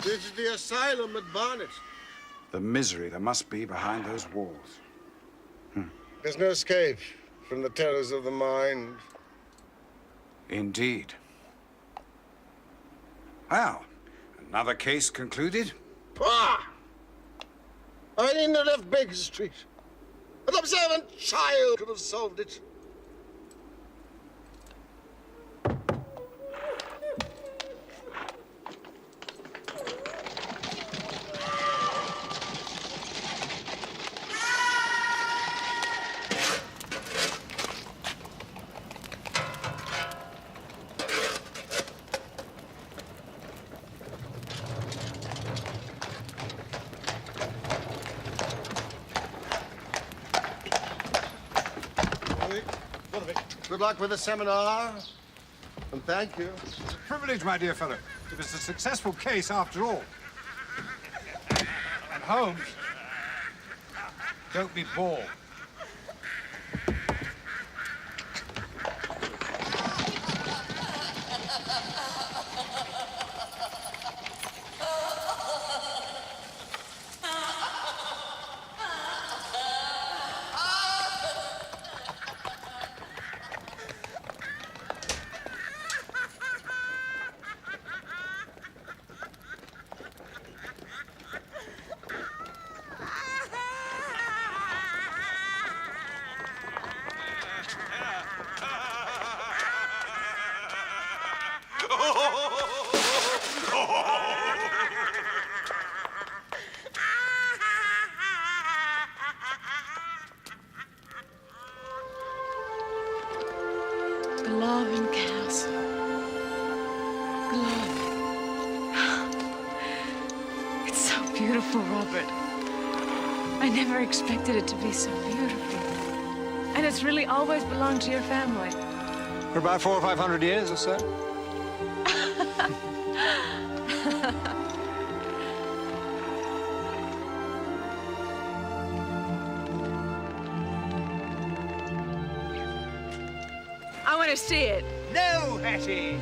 This is the asylum at Barnet. The misery there must be behind those walls. There's no escape from the terrors of the mind. Indeed. Well, another case concluded? Pah! I needn't have left Baker Street. An observant child could have solved it. Good luck with the seminar, and thank you. It's a privilege, my dear fellow. It was a successful case after all. And Holmes, don't be bored. Glovin Castle. Glovin. It's so beautiful, Robert. I never expected it to be so beautiful. And it's really always belonged to your family. For about 400 or 500 years or so. I want to see it. No, Hattie!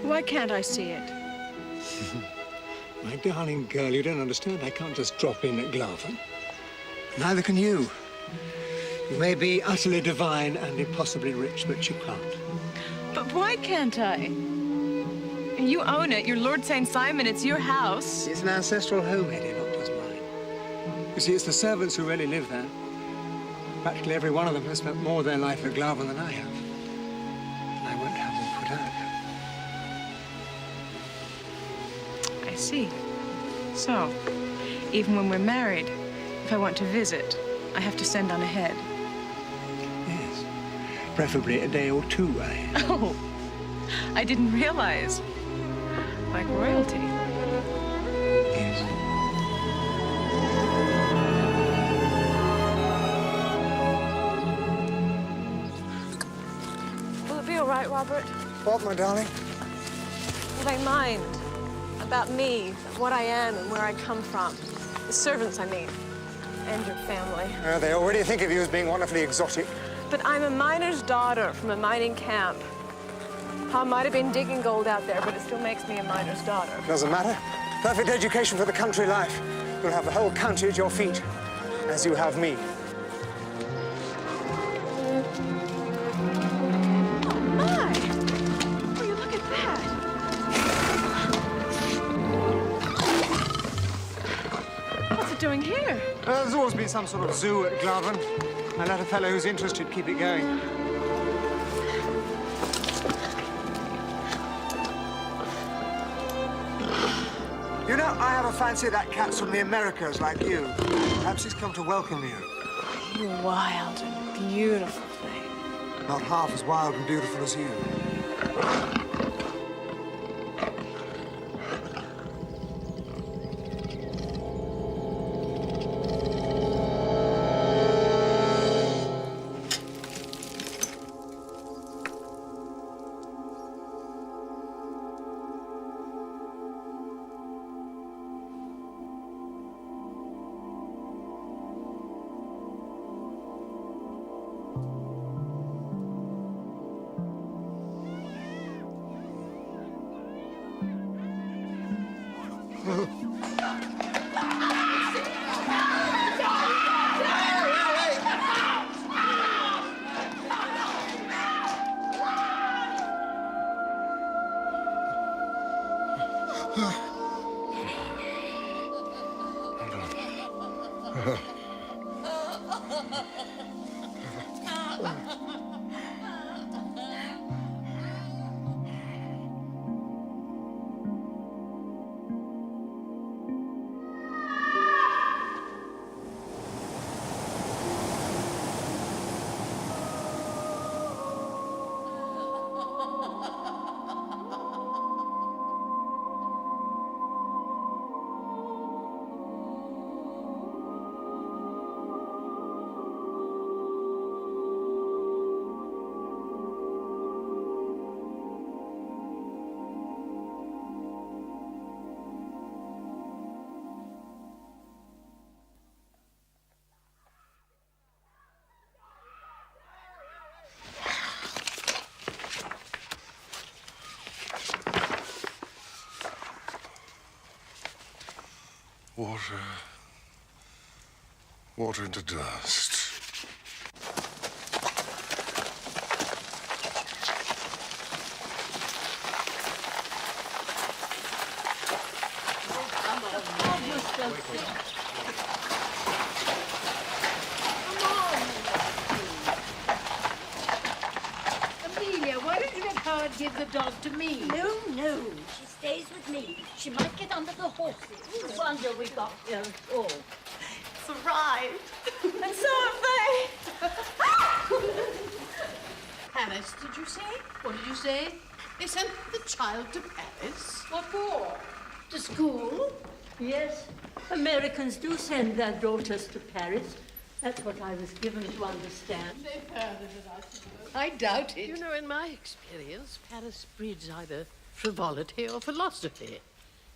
Why can't I see it? My darling girl, you don't understand. I can't just drop in at Glavin. Neither can you. You may be utterly divine and impossibly rich, but you can't. But why can't I? You own it. You're Lord St. Simon. It's your house. It's an ancestral home, Eddie, not just mine. You see, it's the servants who really live there. Practically every one of them has spent more of their life at Glavin than I have. And I won't have them put out. I see. So, even when we're married, if I want to visit, I have to send on ahead. Yes. Preferably a day or two ahead. Oh, I didn't realize. Like royalty. Yes. Will it be all right, Robert? What, my darling? Will they mind about me, what I am and where I come from? The servants, I mean, and your family. They already think of you as being wonderfully exotic. But I'm a miner's daughter from a mining camp. I might have been digging gold out there, but it still makes me a miner's daughter. Doesn't matter. Perfect education for the country life. You'll have the whole county at your feet, as you have me. Oh, my! Will you look at that? What's it doing here? There's always been some sort of zoo at Glavin. I let a fellow who's interested keep it going. You know, I have a fancy that cat's from the Americas like you. Perhaps he's come to welcome you. You wild and beautiful thing. Not half as wild and beautiful as you. Water into dust. Amelia, why don't you let Howard give the dog to me? No, no. She stays with me. She might get under the horses. No wonder we got here at all. It's a ride. And so have they. Paris, did you say? What did you say? They sent the child to Paris? What for? To school? Yes, Americans do send their daughters to Paris. That's what I was given to understand. They've heard of it, I suppose. I doubt it. You know, in my experience, Paris breeds either frivolity or philosophy.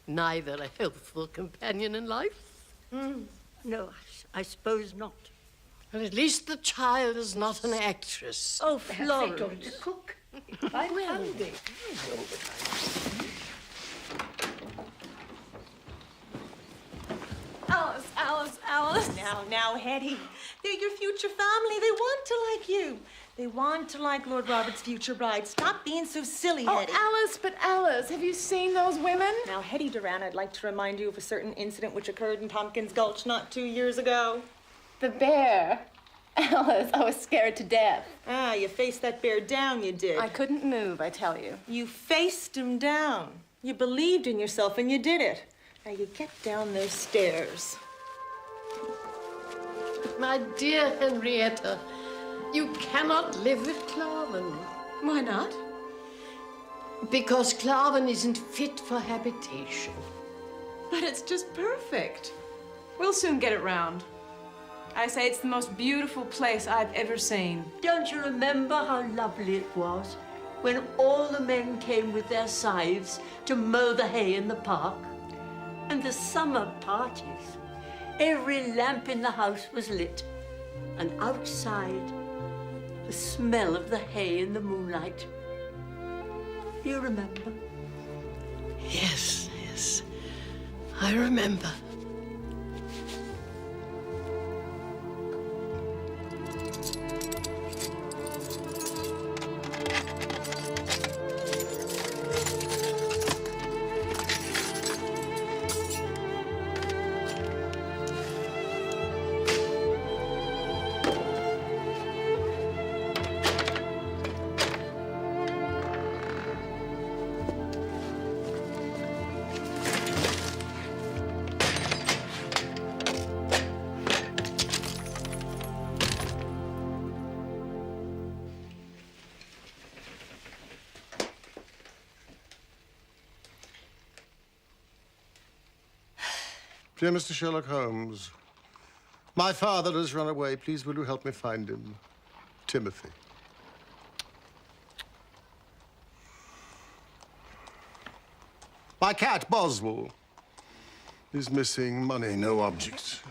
Neither a healthful companion in life. No, I suppose not. Well, at least the child is not an actress. Oh, Florence. Cook. I'm hungry. Alice. Now, Hetty. They're your future family. They want to like you. They want to like Lord Robert's future bride. Stop being so silly, Hetty. Alice, have you seen those women? Now, Hetty Duran, I'd like to remind you of a certain incident which occurred in Tompkins Gulch not 2 years ago. The bear. Alice, I was scared to death. Ah, you faced that bear down, you did. I couldn't move, I tell you. You faced him down. You believed in yourself and you did it. Now you get down those stairs. My dear Henrietta, you cannot live with Claven. Why not? Because Claven isn't fit for habitation. But it's just perfect. We'll soon get it round. I say it's the most beautiful place I've ever seen. Don't you remember how lovely it was when all the men came with their scythes to mow the hay in the park? And the summer parties. Every lamp in the house was lit. And outside, the smell of the hay in the moonlight. Do you remember? Yes, I remember. Dear Mr. Sherlock Holmes, my father has run away. Please, will you help me find him? Timothy. My cat, Boswell, is missing. Money, no object.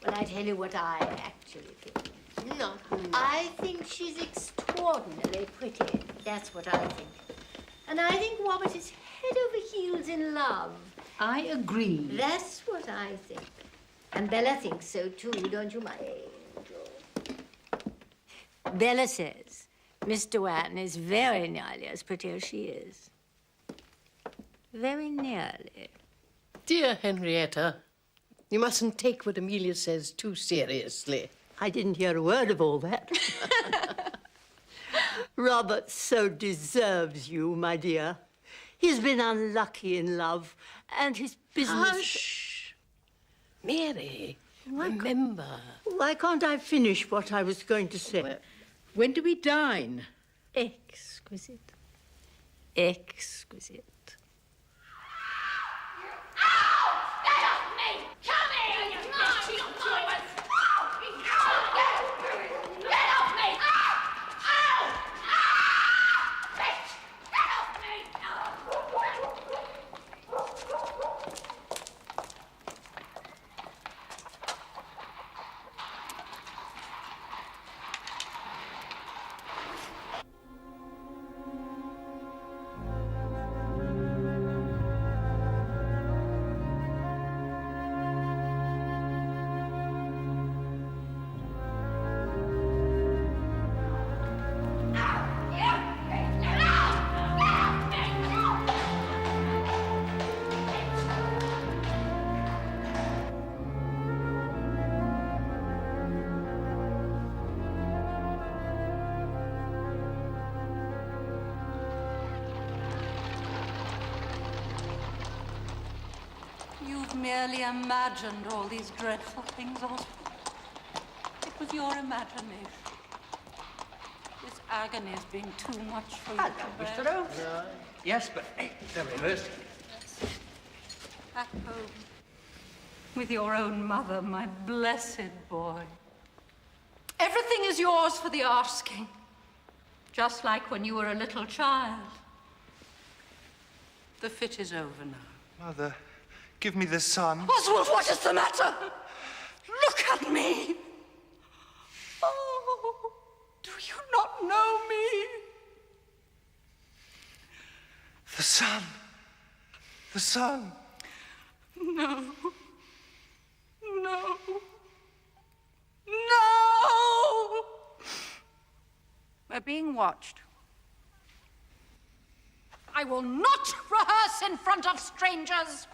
I tell you what I actually think. No. I think she's extraordinarily pretty. That's what I think. And I think Robert is head over heels in love. I agree. That's what I think. And Bella thinks so too, don't you, my angel? Bella says Miss Doane is very nearly as pretty as she is. Very nearly. Dear Henrietta, you mustn't take what Amelia says too seriously. I didn't hear a word of all that. Robert so deserves you, my dear. He's been unlucky in love, and his business... Hush! Mary, remember. Why can't I finish what I was going to say? Well, when do we dine? Exquisite. Exquisite. You've merely imagined all these dreadful things, Oswald. It was your imagination. This agony has been too much for you to bear. Mr. Holmes? Yes, but hey, they're reversed. Back home with your own mother, my blessed boy. Everything is yours for the asking, just like when you were a little child. The fit is over now. Mother, give me the sun. Oswald, what is the matter? Look at me. Oh, do you not know me? The sun. The sun. No. No. No! We're being watched. I will not rehearse in front of strangers.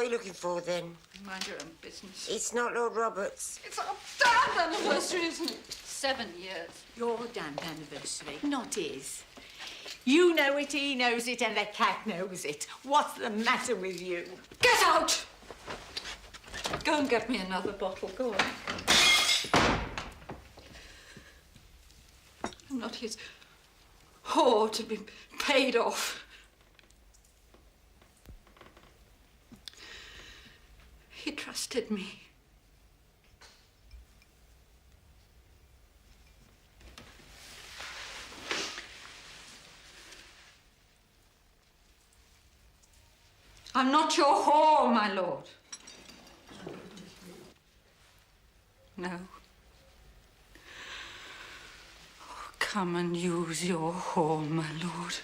What are you looking for, then? Mind your own business. It's not Lord Robert's. It's our damned anniversary, isn't it? 7 years. Your damned anniversary, not his. You know it, he knows it, and the cat knows it. What's the matter with you? Get out! Go and get me another bottle. Go on. I'm not his whore to be paid off. He trusted me. I'm not your whore, my lord. No. Oh, come and use your whore, my lord.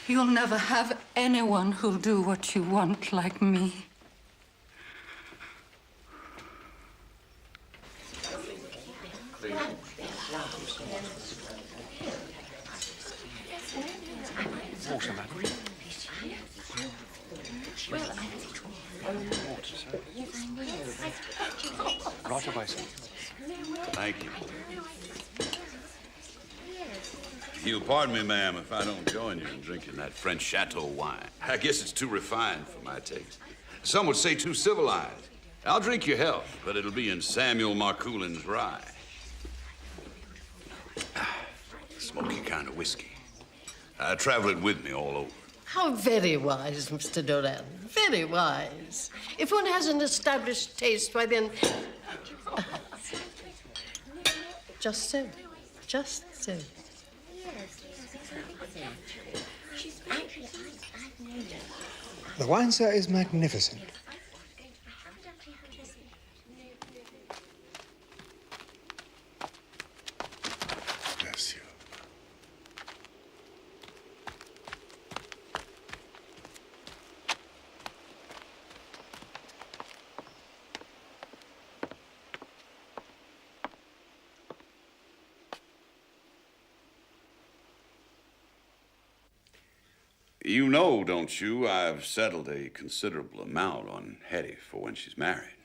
You'll never have anyone who'll do what you want like me. Water, madam. Right away, sir. Thank you. You'll pardon me, ma'am, if I don't join you in drinking that French chateau wine. I guess it's too refined for my taste. Some would say too civilized. I'll drink your health, but it'll be in Samuel Marcoulin's rye. Smoky kind of whiskey. I travel it with me all over. How very wise, Mr. Doran. Very wise. If one has an established taste, why then... Just so. Just so. The wine, sir, is magnificent. Bless you. You know, don't you, I've settled a considerable amount on Hetty for when she's married.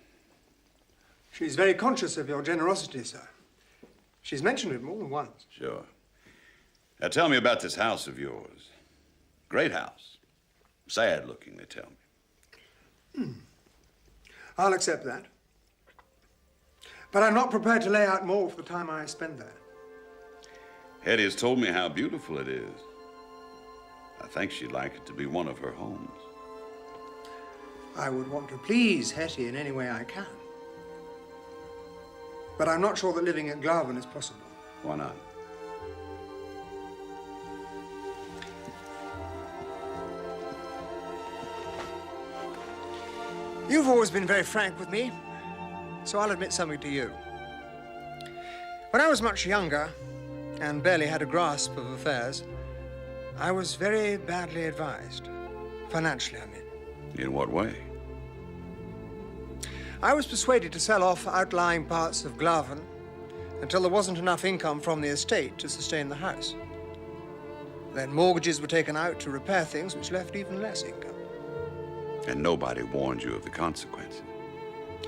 She's very conscious of your generosity, sir. She's mentioned it more than once. Sure. Now tell me about this house of yours. Great house. Sad looking, they tell me. I'll accept that. But I'm not prepared to lay out more for the time I spend there. Hetty has told me how beautiful it is. I think she'd like it to be one of her homes. I would want to please Hetty in any way I can. But I'm not sure that living at Glarven is possible. Why not? You've always been very frank with me, so I'll admit something to you. When I was much younger and barely had a grasp of affairs, I was very badly advised. Financially, I mean. In what way? I was persuaded to sell off outlying parts of Glarven until there wasn't enough income from the estate to sustain the house. Then mortgages were taken out to repair things which left even less income. And nobody warned you of the consequences.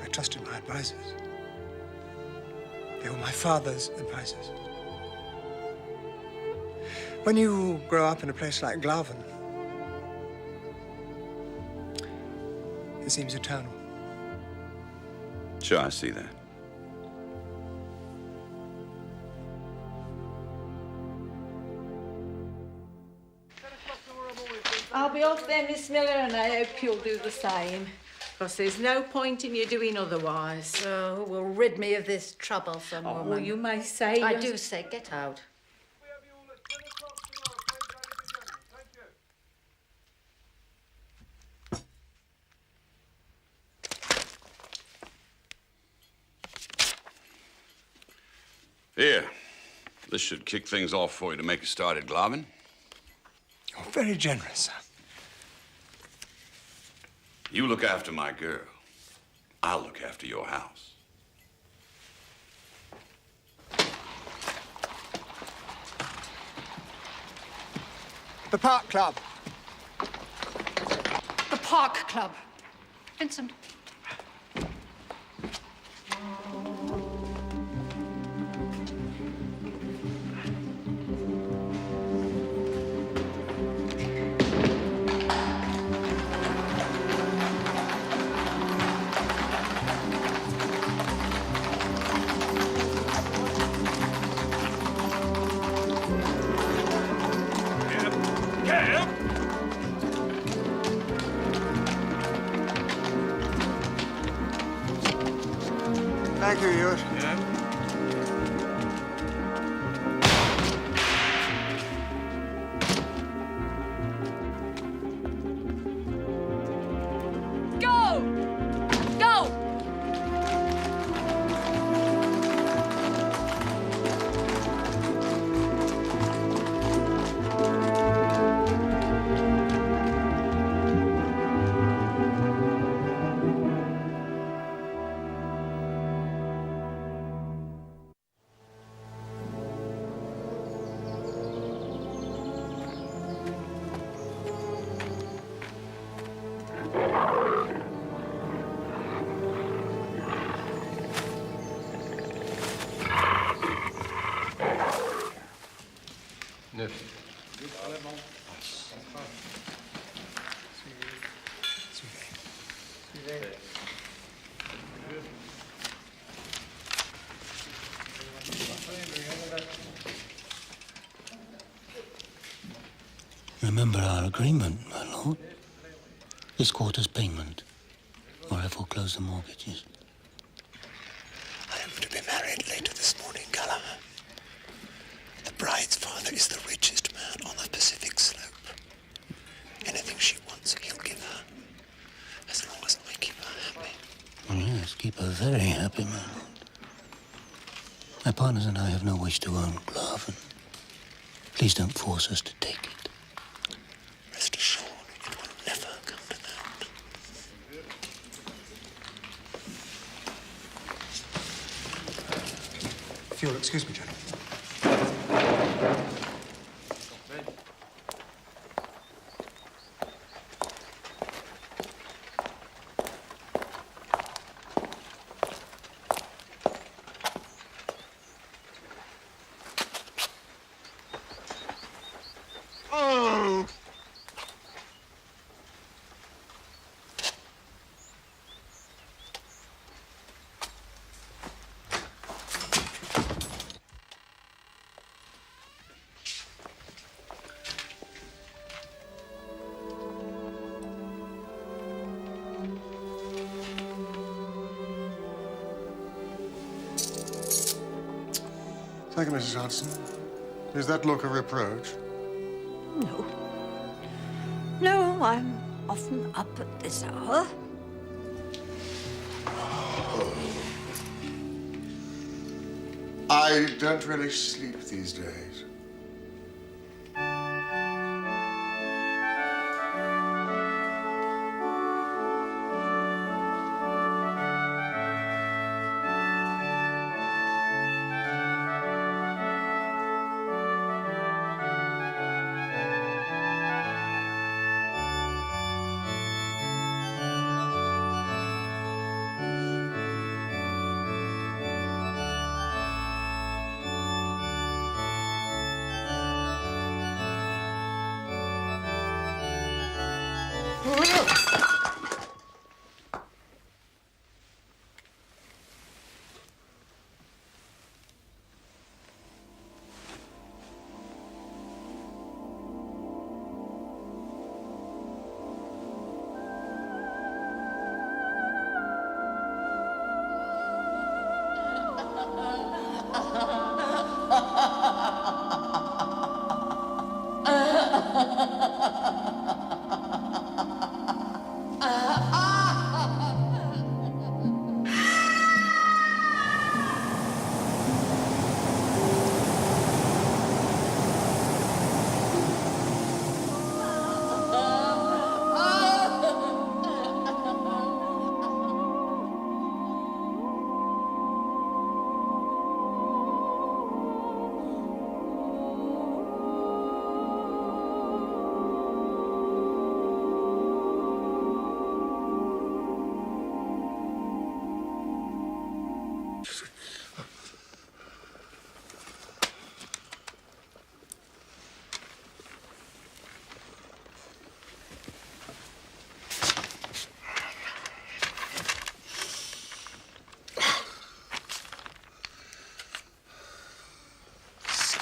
I trusted my advisors. They were my father's advisors. When you grow up in a place like Glarven, it seems eternal. Sure, I see that. I'll be off then, Miss Miller, and I hope you'll do the same. Because there's no point in you doing otherwise. So, who will rid me of this troublesome woman? Well, you may say... I do say, get out. Here, this should kick things off for you to make a start at Glarven. You're very generous, sir. You look after my girl. I'll look after your house. The Park Club. The Park Club. Vincent. Thank you, Ewart. Go! Go! Remember our agreement, my lord. This quarter's payment, or I foreclose the mortgages. I am to be married later this morning, Gallagher. The bride's father is the richest man on the Pacific slope. Anything she wants, he'll give her, as long as I keep her happy. Oh, yes, keep her very happy, my lord. My partners and I have no wish to own Glove, and please don't force us to take it. Rest assured, it will never come to that. If you'll excuse me, gentlemen. Oh! Thank you, Mrs. Hudson. Is that look a reproach? No. No, I'm often up at this hour. I don't really sleep these days.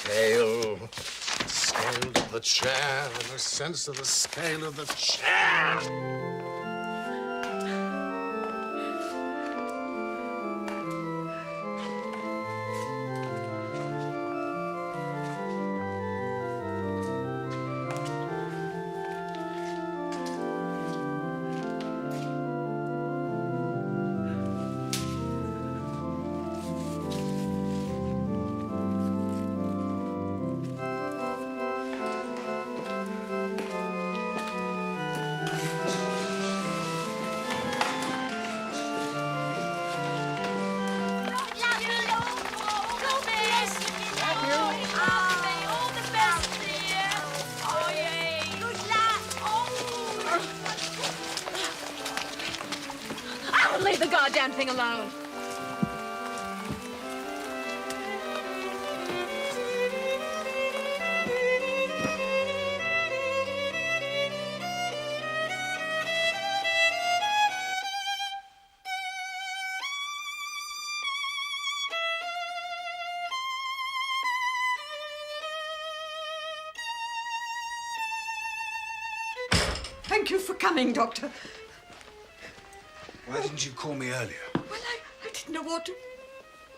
scale. The scale of the chair, and the sense of the scale of the chair. Leave the goddamn thing alone. Thank you for coming, Doctor. Why didn't you call me earlier? Well, I didn't know what to...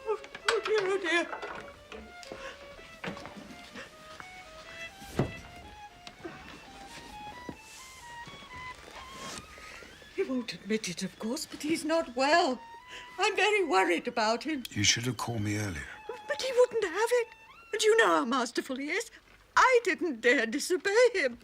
Oh, dear, oh, dear. He won't admit it, of course, but he's not well. I'm very worried about him. You should have called me earlier. But he wouldn't have it. And you know how masterful he is. I didn't dare disobey him.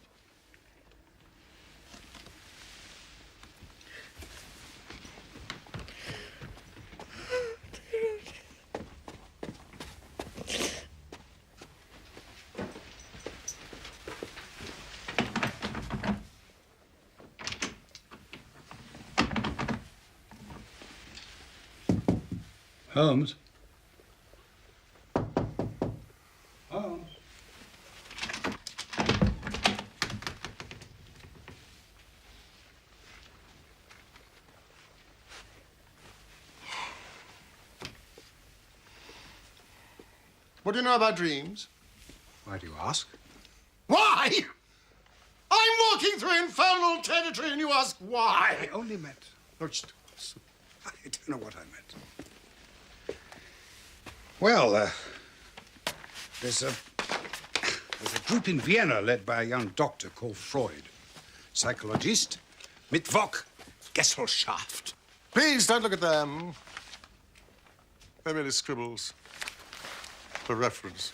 Holmes? Holmes? What do you know about dreams? Why do you ask? Why? I'm walking through infernal territory and you ask why? I only meant... Oh, I don't know what I meant. Well, there's a group in Vienna led by a young doctor called Freud. Psychologist, Mittwoch, Gesellschaft. Please don't look at them. They're merely scribbles for reference.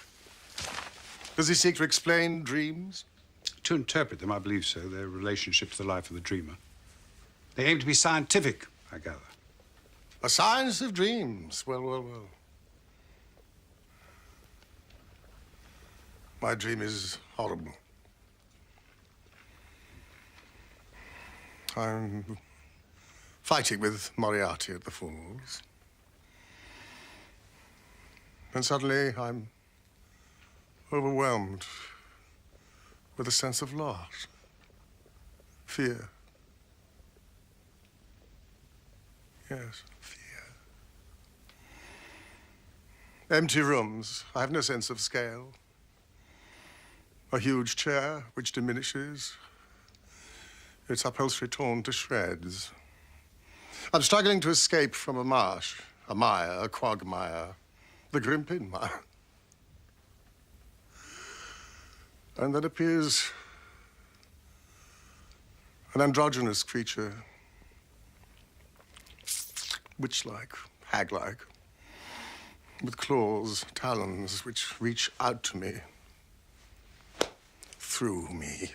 Does he seek to explain dreams? To interpret them, I believe so. Their relationship to the life of the dreamer. They aim to be scientific, I gather. A science of dreams. Well, well, well. My dream is horrible. I'm fighting with Moriarty at the Falls. And suddenly I'm overwhelmed with a sense of loss, fear. Yes, fear. Empty rooms. I have no sense of scale. A huge chair which diminishes, its upholstery torn to shreds. I'm struggling to escape from a marsh, a mire, a quagmire, the Grimpen mire. And then appears an androgynous creature, witch-like, hag-like, with claws, talons, which reach out to me, through me.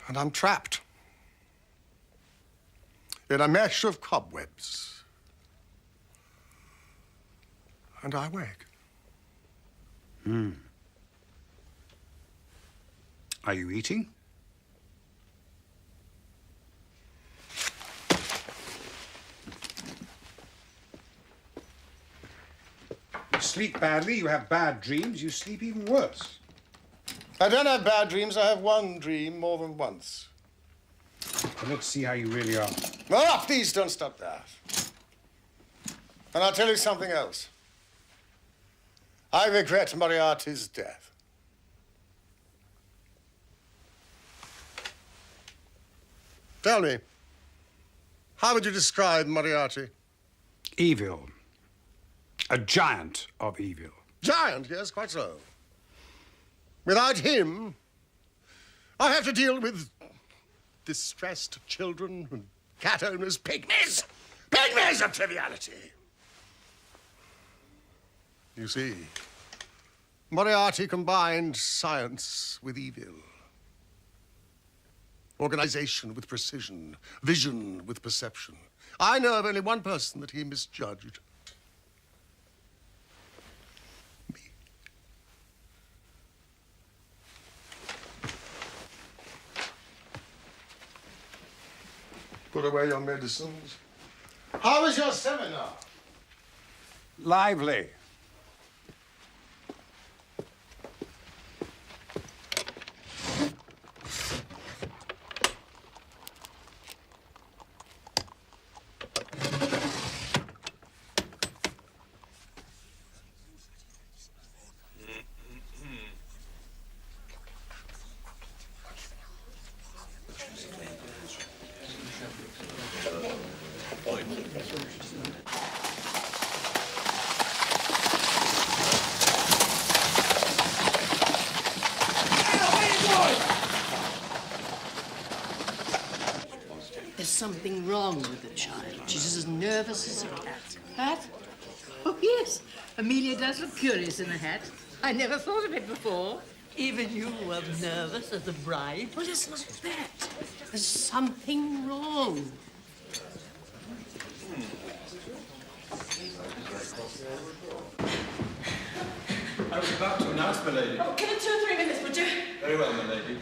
And I'm trapped in a mesh of cobwebs. And I wake. Are you eating? You sleep badly, you have bad dreams, you sleep even worse. I don't have bad dreams. I have one dream more than once. Well, let's see how you really are. Ah, please don't stop that. And I'll tell you something else. I regret Moriarty's death. Tell me, how would you describe Moriarty? Evil. A giant of evil. Giant, yes, quite so. Without him, I have to deal with distressed children and cat owners, pygmies. Pygmies of triviality. You see, Moriarty combined science with evil. Organization with precision, vision with perception. I know of only one person that he misjudged. Me. Put away your medicines. How was your seminar? Lively. There's something wrong with the child. She's as nervous as a cat. Hat? Oh, yes. Amelia does look curious in a hat. I never thought of it before. Even you were nervous as a bride. Well, it's not that. There's something wrong. I was about to announce, my lady. Oh, give it 2 or 3 minutes, would you? Very well, my lady.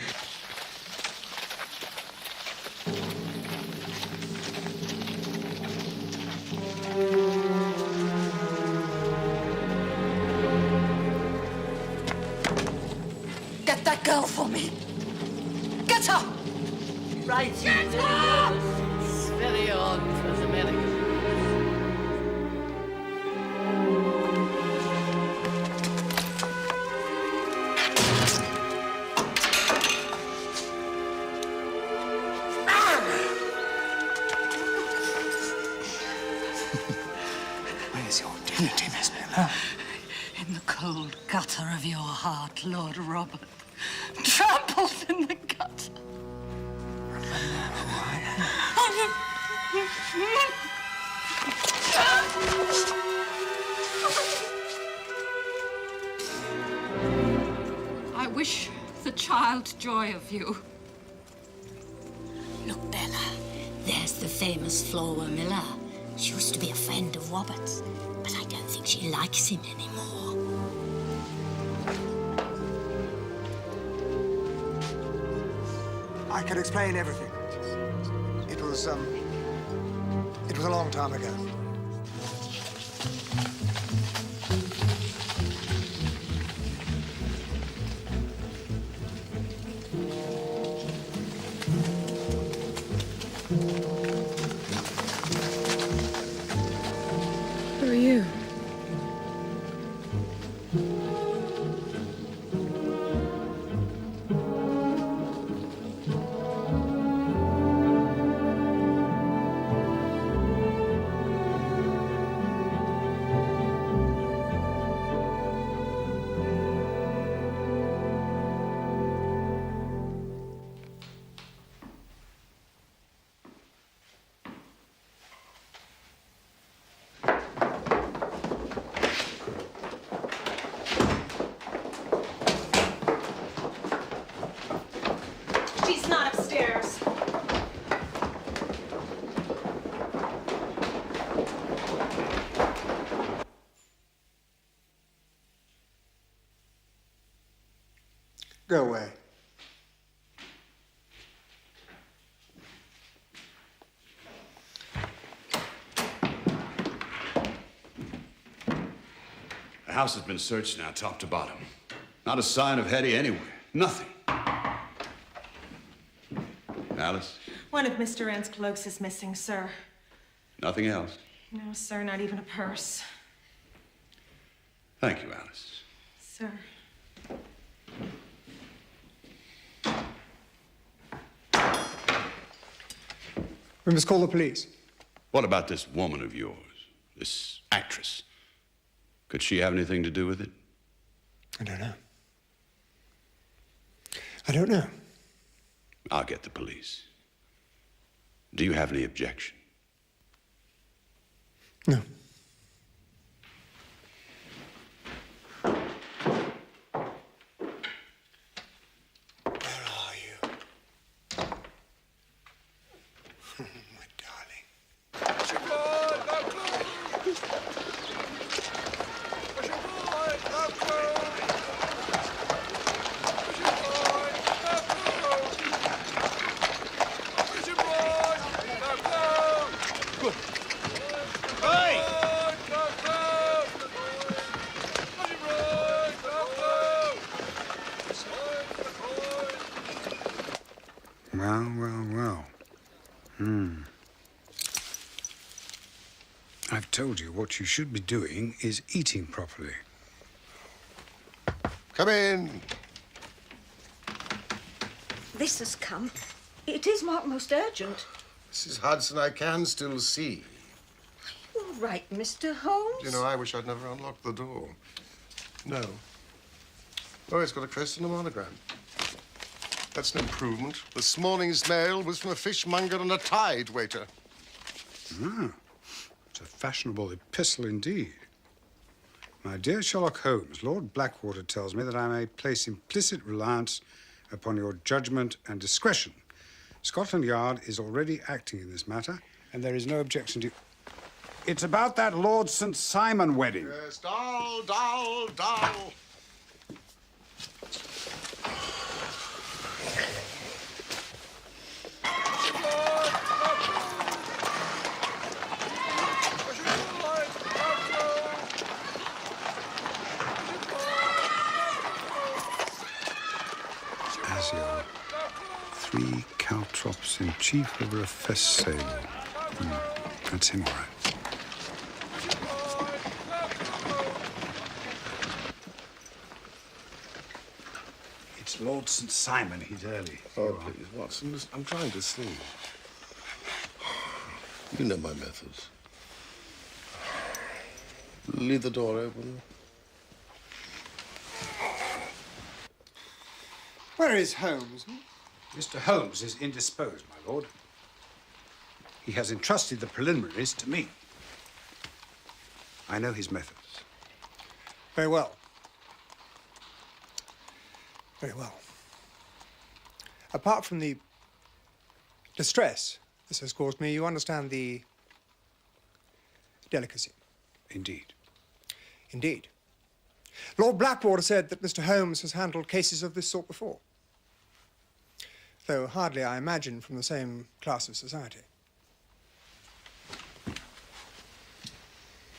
Get that girl for me. Get her! Right. Get her! It's very odd for an American. Where's your dignity, Miss Miller? In the cold gutter of your heart, Lord Robert. Trampled in the gutter. I wish the child joy of you. Look, Bella, there's the famous Flora Miller. She used to be a friend of Robert's, but I don't think she likes him anymore. I can explain everything. It was a long time ago. Who are you? She's not upstairs. Go away. The house has been searched now, top to bottom. Not a sign of Hetty anywhere. Nothing. Alice? One of Mr. Wren's cloaks is missing, sir. Nothing else. No, sir, not even a purse. Thank you, Alice. Sir. We must call the police. What about this woman of yours, this actress? Could she have anything to do with it? I don't know. I don't know. I'll get the police. Do you have any objection? No. Where are you? My darling. Well. I've told you what you should be doing is eating properly. Come in. This has come. It is marked most urgent. Mrs. Hudson, I can still see. All right, Mr. Holmes. You know, I wish I'd never unlocked the door. No. Oh, it's got a crest and a monogram. That's an improvement. This morning's mail was from a fishmonger and a tide waiter. Ah, it's a fashionable epistle indeed. My dear Sherlock Holmes, Lord Blackwater tells me that I may place implicit reliance upon your judgment and discretion. Scotland Yard is already acting in this matter, and there is no objection to... It's about that Lord St. Simon wedding. Yes, doll. As your 3 caltrops in chief over a fest sale. That's him, all right. It's Lord St. Simon. He's early. Oh, please, Watson. I'm trying to sleep. You know my methods. Leave the door open. Where is Holmes? Mr. Holmes is indisposed, my lord. He has entrusted the preliminaries to me. I know his methods. Very well. Very well. Apart from the distress this has caused me, you understand the delicacy. Indeed. Indeed. Lord Blackwater said that Mr. Holmes has handled cases of this sort before. Though hardly, I imagine, from the same class of society.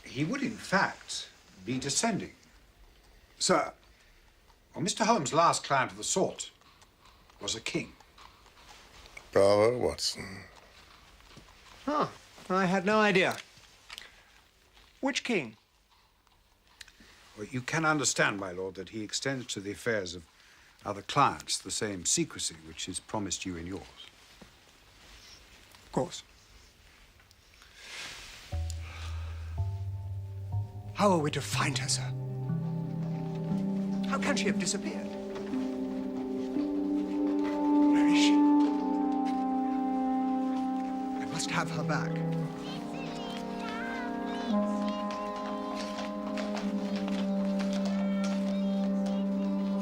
He would, in fact, be descending. Sir, well, Mr. Holmes' last client of the sort was a king. Bravo, Watson. Ah, I had no idea. Which king? Well, you can understand, my lord, that he extends to the affairs of other clients the same secrecy which is promised you in yours. Of course. How are we to find her, sir? How can she have disappeared? Where is she? I must have her back.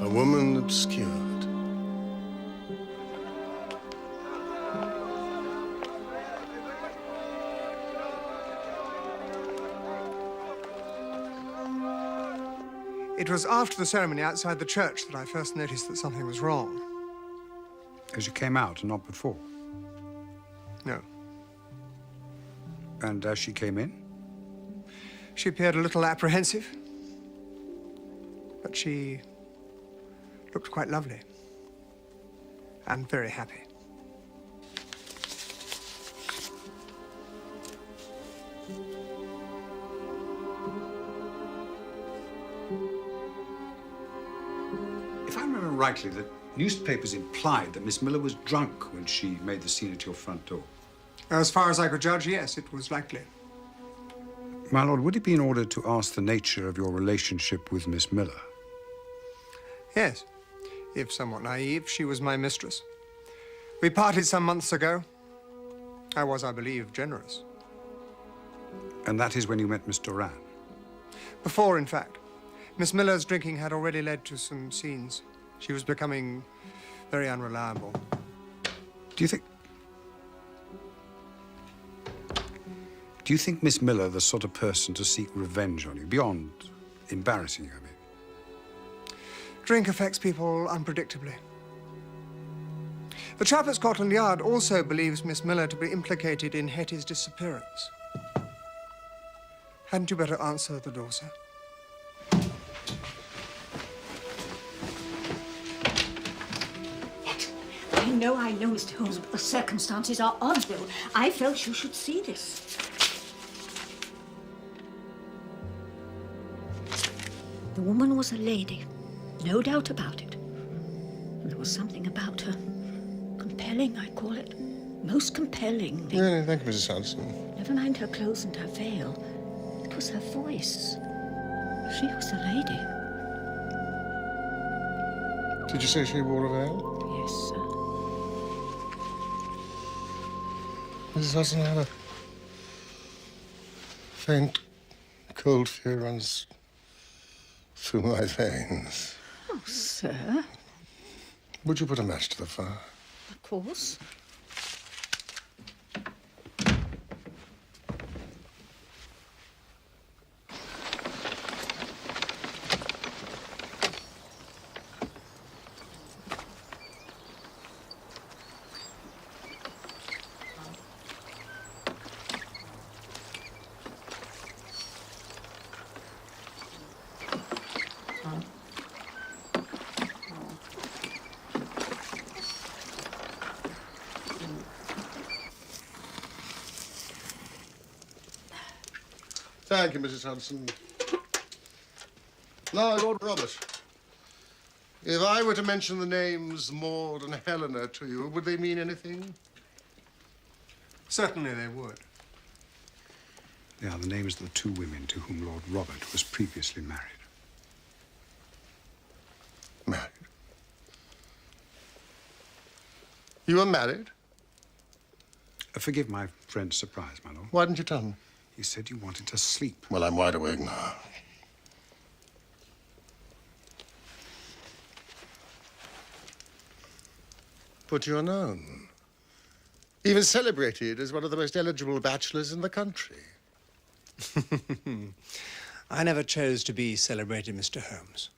A woman obscured. It was after the ceremony outside the church that I first noticed that something was wrong. As you came out and not before? No. And as she came in? She appeared a little apprehensive, but she looked quite lovely and very happy. If I remember rightly, the newspapers implied that Miss Miller was drunk when she made the scene at your front door. As far as I could judge, yes, it was likely. My lord, would it be in order to ask the nature of your relationship with Miss Miller? Yes. If somewhat naive, she was my mistress. We parted some months ago. I was, I believe, generous. And that is when you met Miss Doran? Before, in fact. Miss Miller's drinking had already led to some scenes. She was becoming very unreliable. Do you think Miss Miller the sort of person to seek revenge on you, beyond embarrassing you, I mean? Drink affects people unpredictably. The chap at Scotland Yard also believes Miss Miller to be implicated in Hetty's disappearance. Hadn't you better answer the door, sir? I know, Mr. Holmes, but the circumstances are odd, though. I felt you should see this. The woman was a lady, no doubt about it. And there was something about her. Compelling, I call it. Most compelling. No, thank you, Mrs. Hudson. Never mind her clothes and her veil. It was her voice. She was a lady. Did you say she wore a veil? Yes, sir. Mrs. Hudson had a faint, cold fear runs through my veins. Oh, sir. Would you put a match to the fire? Of course. Thank you, Mrs. Hudson. Now, Lord Robert, if I were to mention the names Maud and Helena to you, would they mean anything? Certainly they would. They are the names of the two women to whom Lord Robert was previously married. Married? You were married? Forgive my friend's surprise, my lord. Why didn't you tell me? You said you wanted to sleep. Well, I'm wide awake now. But you're known. Even celebrated as one of the most eligible bachelors in the country. I never chose to be celebrated, Mr. Holmes.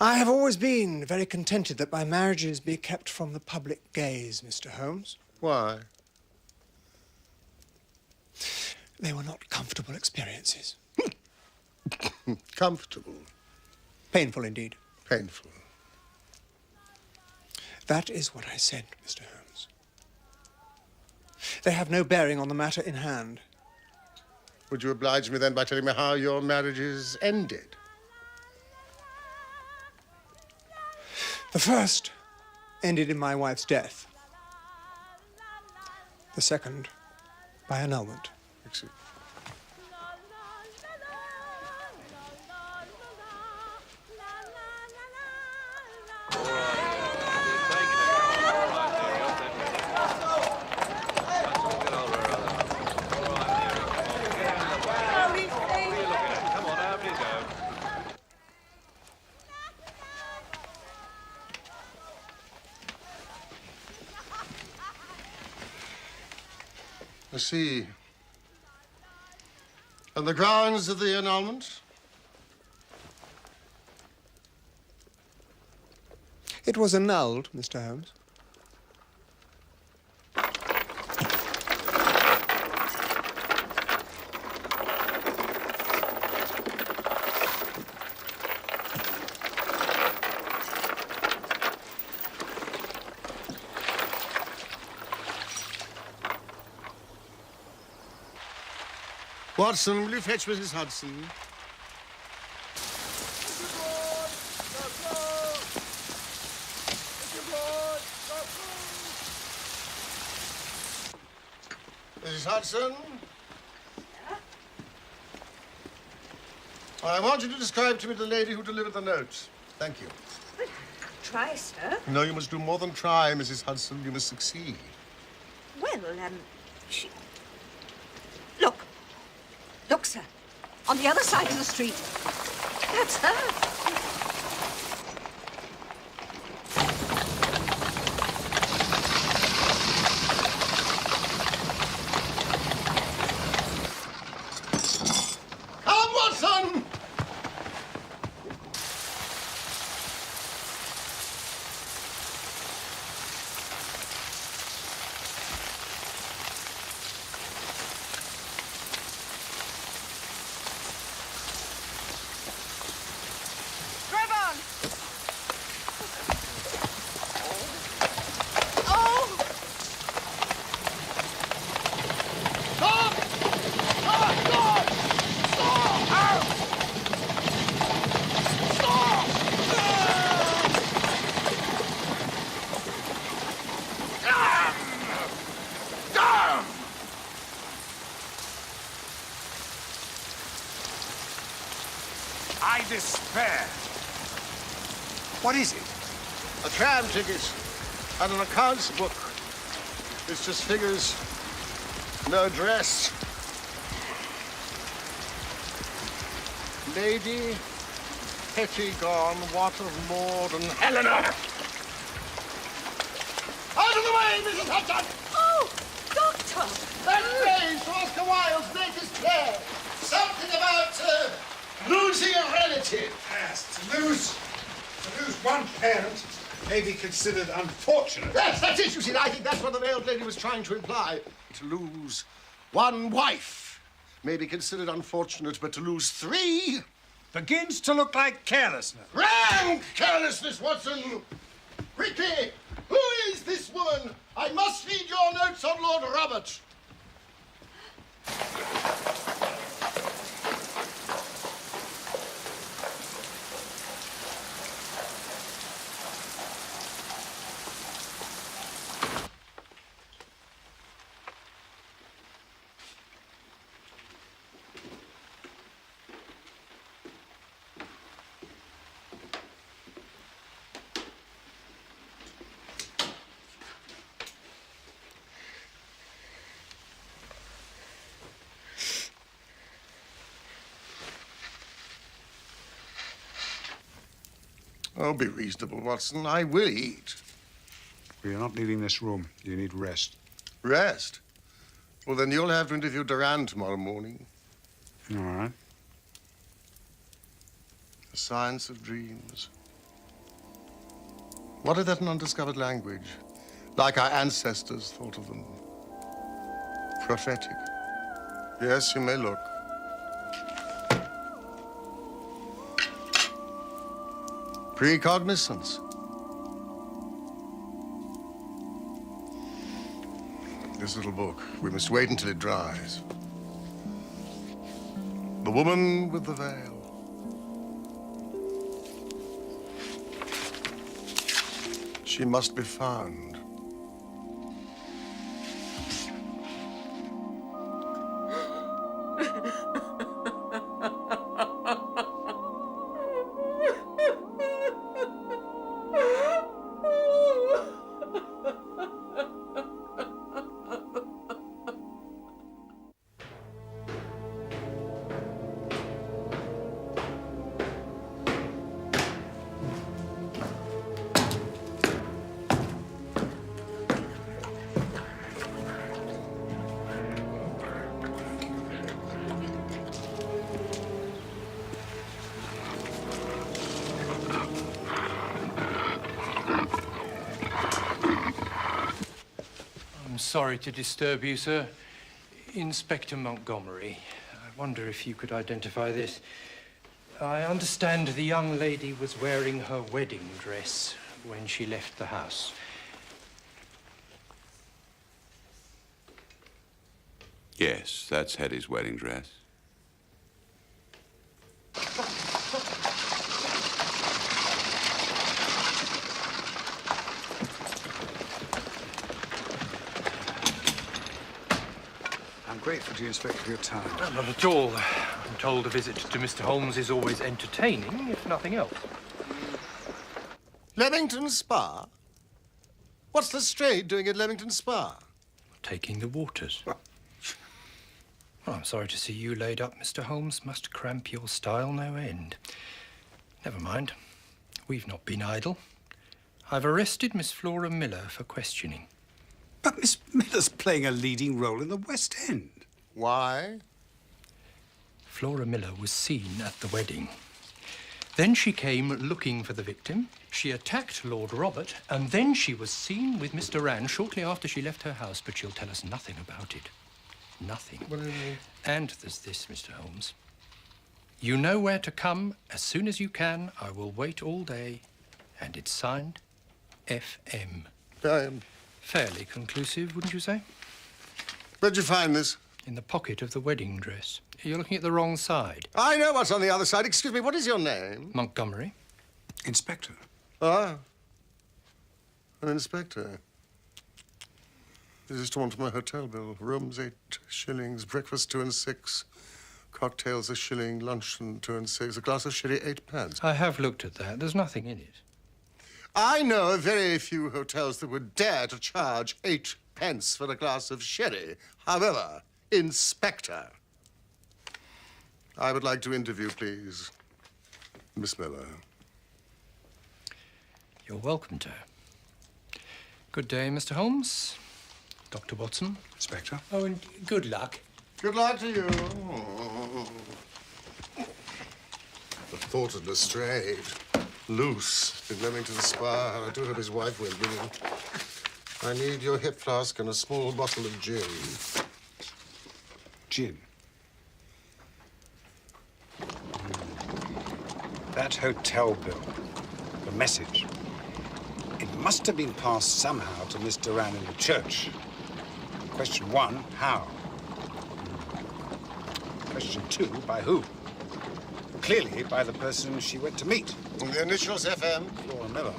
I have always been very contented that my marriages be kept from the public gaze, Mr. Holmes. Why? They were not comfortable experiences. Comfortable? Painful indeed. Painful. That is what I said, Mr. Holmes. They have no bearing on the matter in hand. Would you oblige me then by telling me how your marriages ended? The first ended in my wife's death. The second by annulment. Excuse. I see. And the grounds of the annulment? It was annulled, Mr. Holmes. Watson, will you fetch Mrs. Hudson? Mrs. Hudson. I want you to describe to me the lady who delivered the note. Thank you. But try, sir. No, you must do more than try, Mrs. Hudson. You must succeed. Well, she... Look. Look, sir. On the other side of the street. That's her. I despair. What is it? A tram ticket and an accounts book. It's just figures, no address. Lady Pettigone, what of Maud and Helena? Out of the way, Mrs. Hudson! Oh, Doctor! That phrase to Oscar Wilde's latest play. Something about losing a relative. Yes, to lose one parent may be considered unfortunate. Yes, that's it, you see. I think that's what the veiled lady was trying to imply. To lose one wife may be considered unfortunate, but to lose three... begins to look like carelessness. Rank carelessness, Watson! Quickly! Who is this woman? I must read your notes on Lord Robert. Oh, be reasonable, Watson. I will eat. You're not leaving this room. You need rest. Rest? Well, then you'll have to interview Duran tomorrow morning. All right. The science of dreams. What if that an undiscovered language? Like our ancestors thought of them. Prophetic. Yes, you may look. Precognizance. This little book. We must wait until it dries. The woman with the veil. She must be found. I'm sorry to disturb you, sir. Inspector Montgomery. I wonder if you could identify this. I understand the young lady was wearing her wedding dress when she left the house. Yes, that's Hetty's wedding dress. grateful to you, Inspector, for your time. Not at all. I'm told a visit to Mr. Holmes is always entertaining, if nothing else. Leamington Spa? What's Lestrade doing at Leamington Spa? Taking the waters. Well, I'm sorry to see you laid up, Mr. Holmes. Must cramp your style no end. Never mind. We've not been idle. I've arrested Miss Flora Miller for questioning. But Miss Miller's playing a leading role in the West End. Why? Flora Miller was seen at the wedding. Then she came looking for the victim. She attacked Lord Robert, and then she was seen with Mr. Rand shortly after she left her house, but she'll tell us nothing about it. Nothing. What do you mean? And there's this, Mr. Holmes. You know where to come as soon as you can. I will wait all day. And it's signed FM. Fairly conclusive, wouldn't you say? Where'd you find this? In the pocket of the wedding dress. You're looking at the wrong side. I know what's on the other side. Excuse me, what is your name? Montgomery. Inspector. Ah. An inspector. This is to one for my hotel bill. Rooms 8 shillings, breakfast 2 and 6, cocktails a shilling, luncheon 2 and 6, a glass of sherry 8 pence. I have looked at that. There's nothing in it. I know of very few hotels that would dare to charge 8 pence for a glass of sherry. However, Inspector, I would like to interview, please, Miss Miller. You're welcome to. Good day, Mr. Holmes. Dr. Watson. Inspector. Oh, and good luck. Good luck to you. The thought of Lestrade, loose in Leamington Spa. I do hope his wife will with him. I need your hip flask and a small bottle of gin. Gin. That hotel bill, the message. It must have been passed somehow to Miss Duran in the church. Question 1, how? Question 2, by who? Clearly by the person she went to meet. The initials FM? Flora Miller.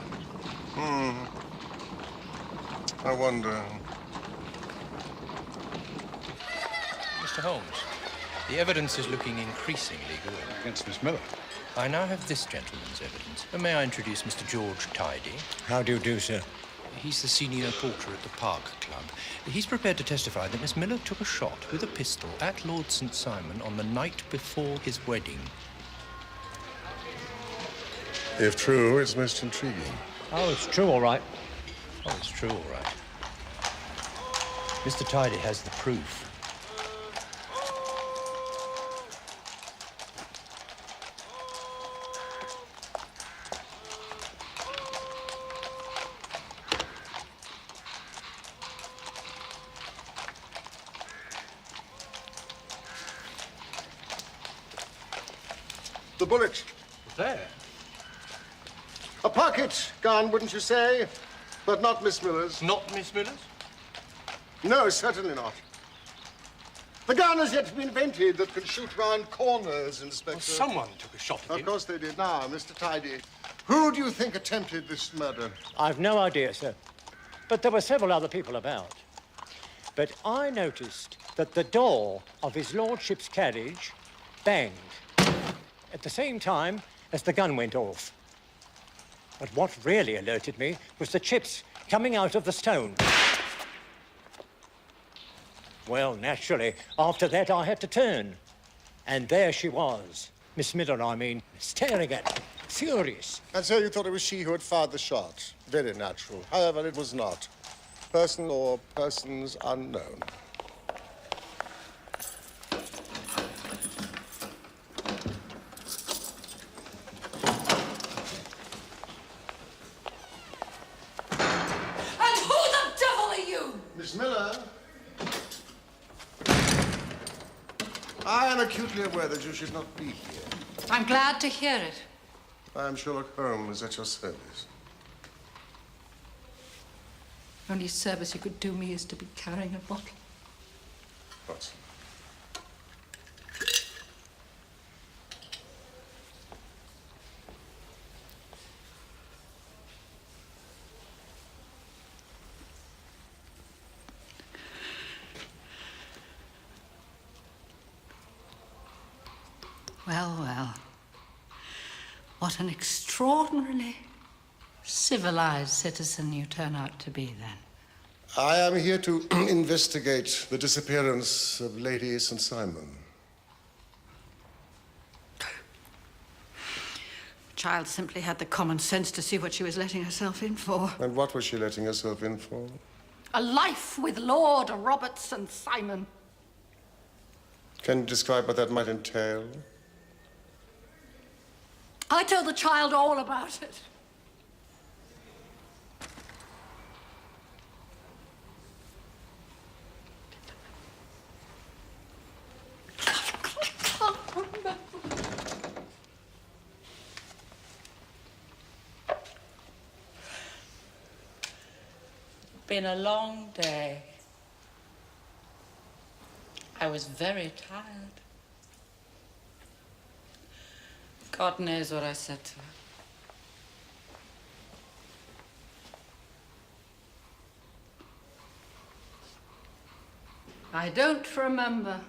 I wonder. Mr. Holmes, the evidence is looking increasingly good. Against Miss Miller? I now have this gentleman's evidence. May I introduce Mr. George Tidy? How do you do, sir? He's the senior porter at the Park Club. He's prepared to testify that Miss Miller took a shot with a pistol at Lord St. Simon on the night before his wedding. If true, it's most intriguing. Oh, it's true, all right. Oh, it's true, all right. Mr. Tidy has the proof. The bullet. There. A pocket gun, wouldn't you say? But not Miss Miller's. Not Miss Miller's? No, certainly not. The gun has yet to be invented that can shoot round corners, Inspector. Well, someone took a shot at him. Of course they did. Now, Mr. Tidy, who do you think attempted this murder? I've no idea, sir. But there were several other people about. But I noticed that the door of his lordship's carriage banged at the same time as the gun went off. But what really alerted me was the chips coming out of the stone. Well, naturally, after that I had to turn. And there she was, Miss Miller, I mean, staring at me, furious. And so you thought it was she who had fired the shot? Very natural. However, it was not. Person or persons unknown. Miss Miller, I am acutely aware that you should not be here. I'm glad to hear it. I am Sherlock Holmes at your service. Only service you could do me is to be carrying a bottle. Watson. Well, well. What an extraordinarily civilized citizen you turn out to be, then. I am here to investigate the disappearance of Lady St. Simon. The child simply had the common sense to see what she was letting herself in for. And what was she letting herself in for? A life with Lord Robert St. Simon. Can you describe what that might entail? I told the child all about it. Been a long day. I was very tired. God knows what I said to her. I don't remember.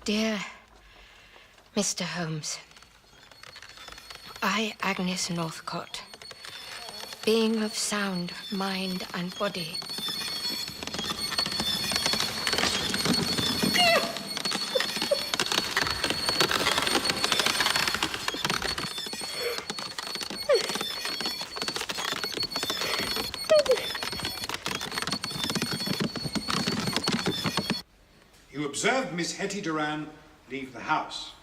Dear Mr. Holmes, I, Agnes Northcott, being of sound mind and body, You observed Miss Hetty Duran leave the house.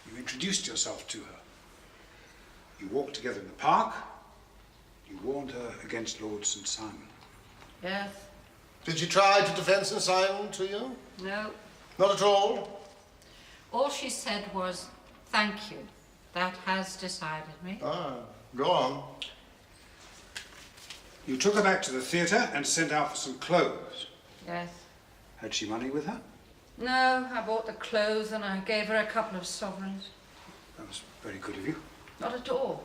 You introduced yourself to her. You walked together in the park. You warned her against Lord St. Simon. Yes. Did she try to defend St. Simon to you? No. Not at all? All she said was, thank you. That has decided me. Ah, go on. You took her back to the theatre and sent out for some clothes. Yes. Had she money with her? No, I bought the clothes and I gave her a couple of sovereigns. That was very good of you. Not at all.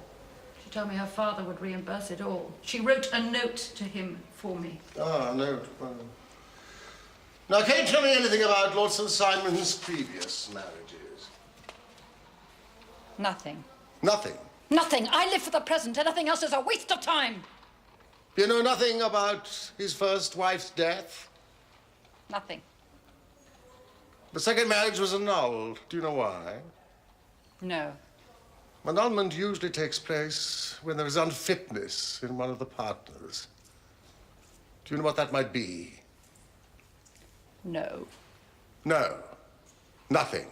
She told me her father would reimburse it all. She wrote a note to him for me. Ah, no. Well. Now, can you tell me anything about Lord St. Simon's previous marriages? Nothing. Nothing? Nothing. I live for the present. Anything else is a waste of time. You know nothing about his first wife's death? Nothing. The second marriage was annulled. Do you know why? No. Annulment usually takes place when there is unfitness in one of the partners. Do you know what that might be? No. No. Nothing.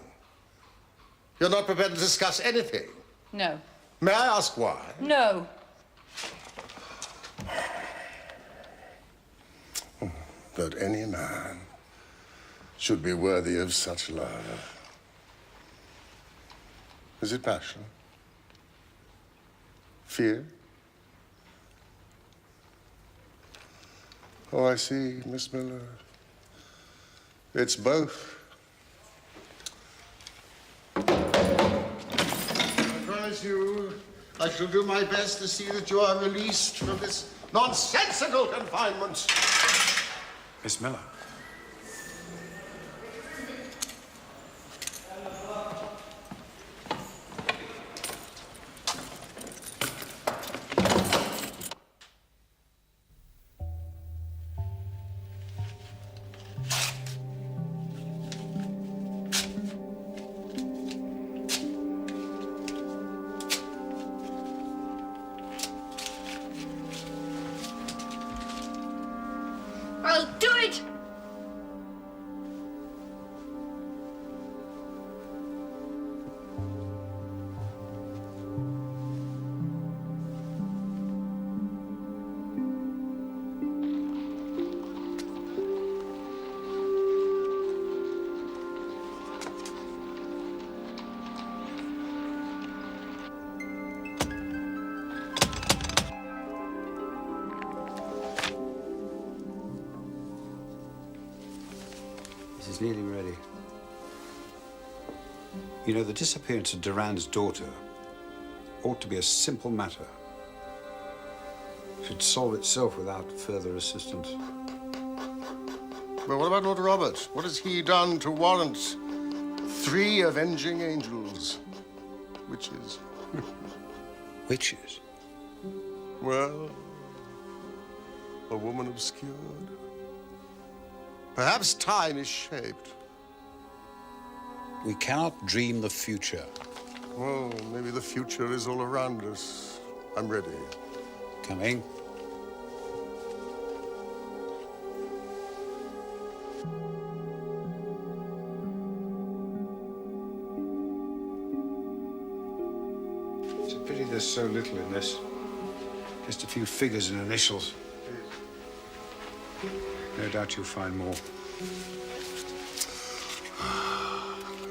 You're not prepared to discuss anything. No. May I ask why? No. That any man should be worthy of such love. Is it passion? Fear? Oh, I see, Miss Miller. It's both. I promise you, I shall do my best to see that you are released from this nonsensical confinement. Miss Miller. I'll do it! It's nearly ready. You know, the disappearance of Duran's daughter ought to be a simple matter. It should solve itself without further assistance. But what about Lord Robert? What has he done to warrant 3 avenging angels? Witches. Witches? Well, a woman obscured. Perhaps time is shaped. We cannot dream the future. Well, maybe the future is all around us. I'm ready. Coming. It's a pity there's so little in this. Just a few figures and initials. No doubt you'll find more.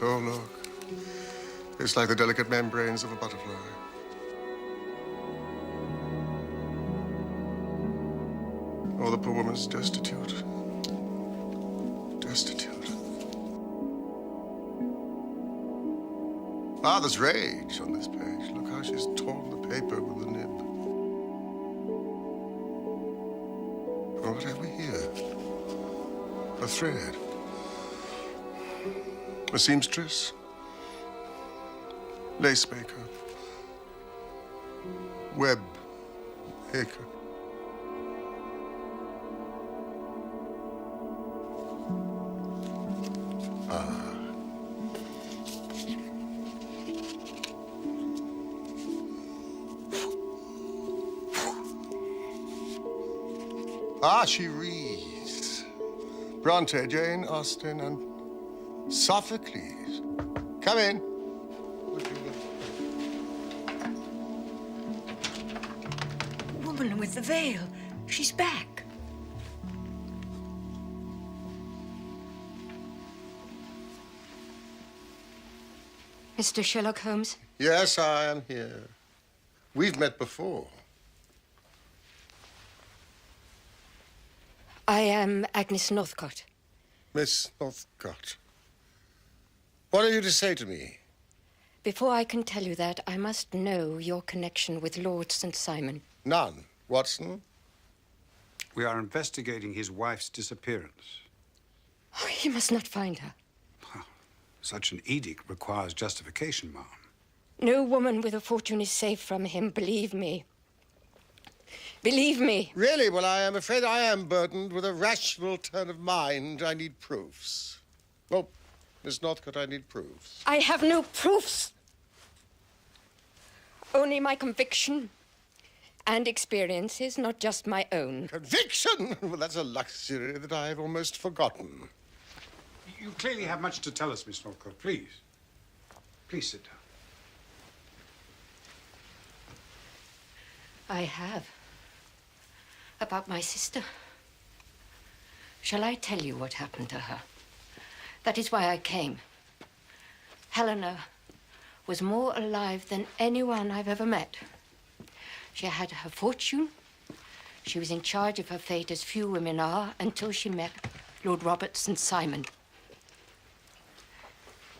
Oh, look. It's like the delicate membranes of a butterfly. Oh, the poor woman's destitute. Destitute. Ah, there's rage on this page. Look how she's torn the paper with the nib. Oh, what have we here? A thread. A seamstress. Lace maker. Web maker. She reads. Bronte, Jane Austen, and Sophocles. Come in. Woman with the veil. She's back. Mr. Sherlock Holmes? Yes, I am here. We've met before. I am Agnes Northcott. Miss Northcott. What have you to say to me? Before I can tell you that, I must know your connection with Lord St. Simon. None. Watson? We are investigating his wife's disappearance. Oh, you must not find her. Such an edict requires justification, ma'am. No woman with a fortune is safe from him, believe me. Believe me. Really? Well, I am afraid I am burdened with a rational turn of mind. I need proofs. Well, Miss Northcott, I need proofs. I have no proofs. Only my conviction and experiences, not just my own. Conviction? Well, that's a luxury that I have almost forgotten. You clearly have much to tell us, Miss Northcott. Please. Please sit down. I have. About my sister. Shall I tell you what happened to her? That is why I came. Helena was more alive than anyone I've ever met. She had her fortune. She was in charge of her fate as few women are until she met Lord Robert St. Simon.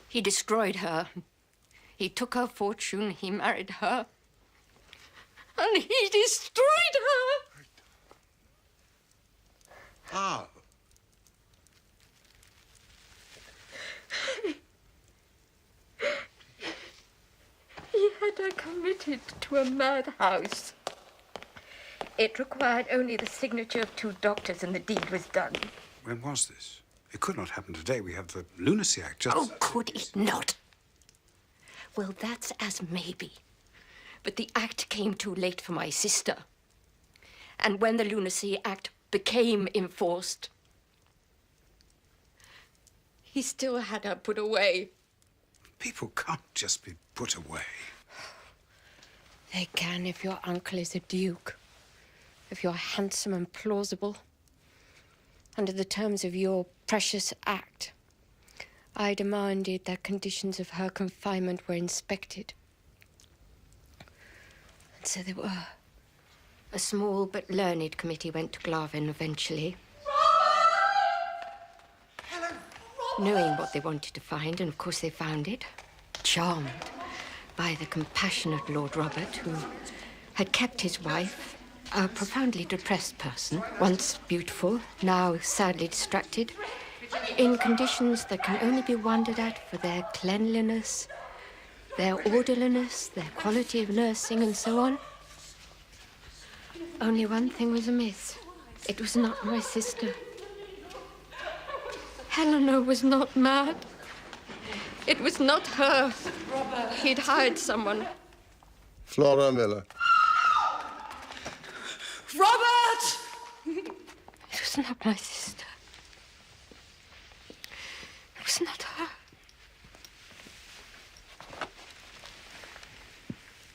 He destroyed her. He took her fortune. He married her. And he destroyed her. How? He had her committed to a madhouse. It required only the signature of 2 doctors and the deed was done. When was this? It could not happen today. We have the Lunacy Act just... Oh, could it not? Well, that's as maybe. But the act came too late for my sister. And when the Lunacy Act became enforced, he still had her put away. People can't just be put away. They can if your uncle is a duke, if you're handsome and plausible. Under the terms of your precious act, I demanded that conditions of her confinement were inspected. And so they were. A small but learned committee went to Glavin eventually. Knowing what they wanted to find, and of course they found it. Charmed by the compassionate Lord Robert, who had kept his wife, a profoundly depressed person, once beautiful, now sadly distracted, in conditions that can only be wondered at for their cleanliness, their orderliness, their quality of nursing, and so on. Only one thing was amiss. It was not my sister. Helena was not mad. It was not her. Robert. He'd hired someone. Flora Miller. Robert! It was not my sister. It was not her.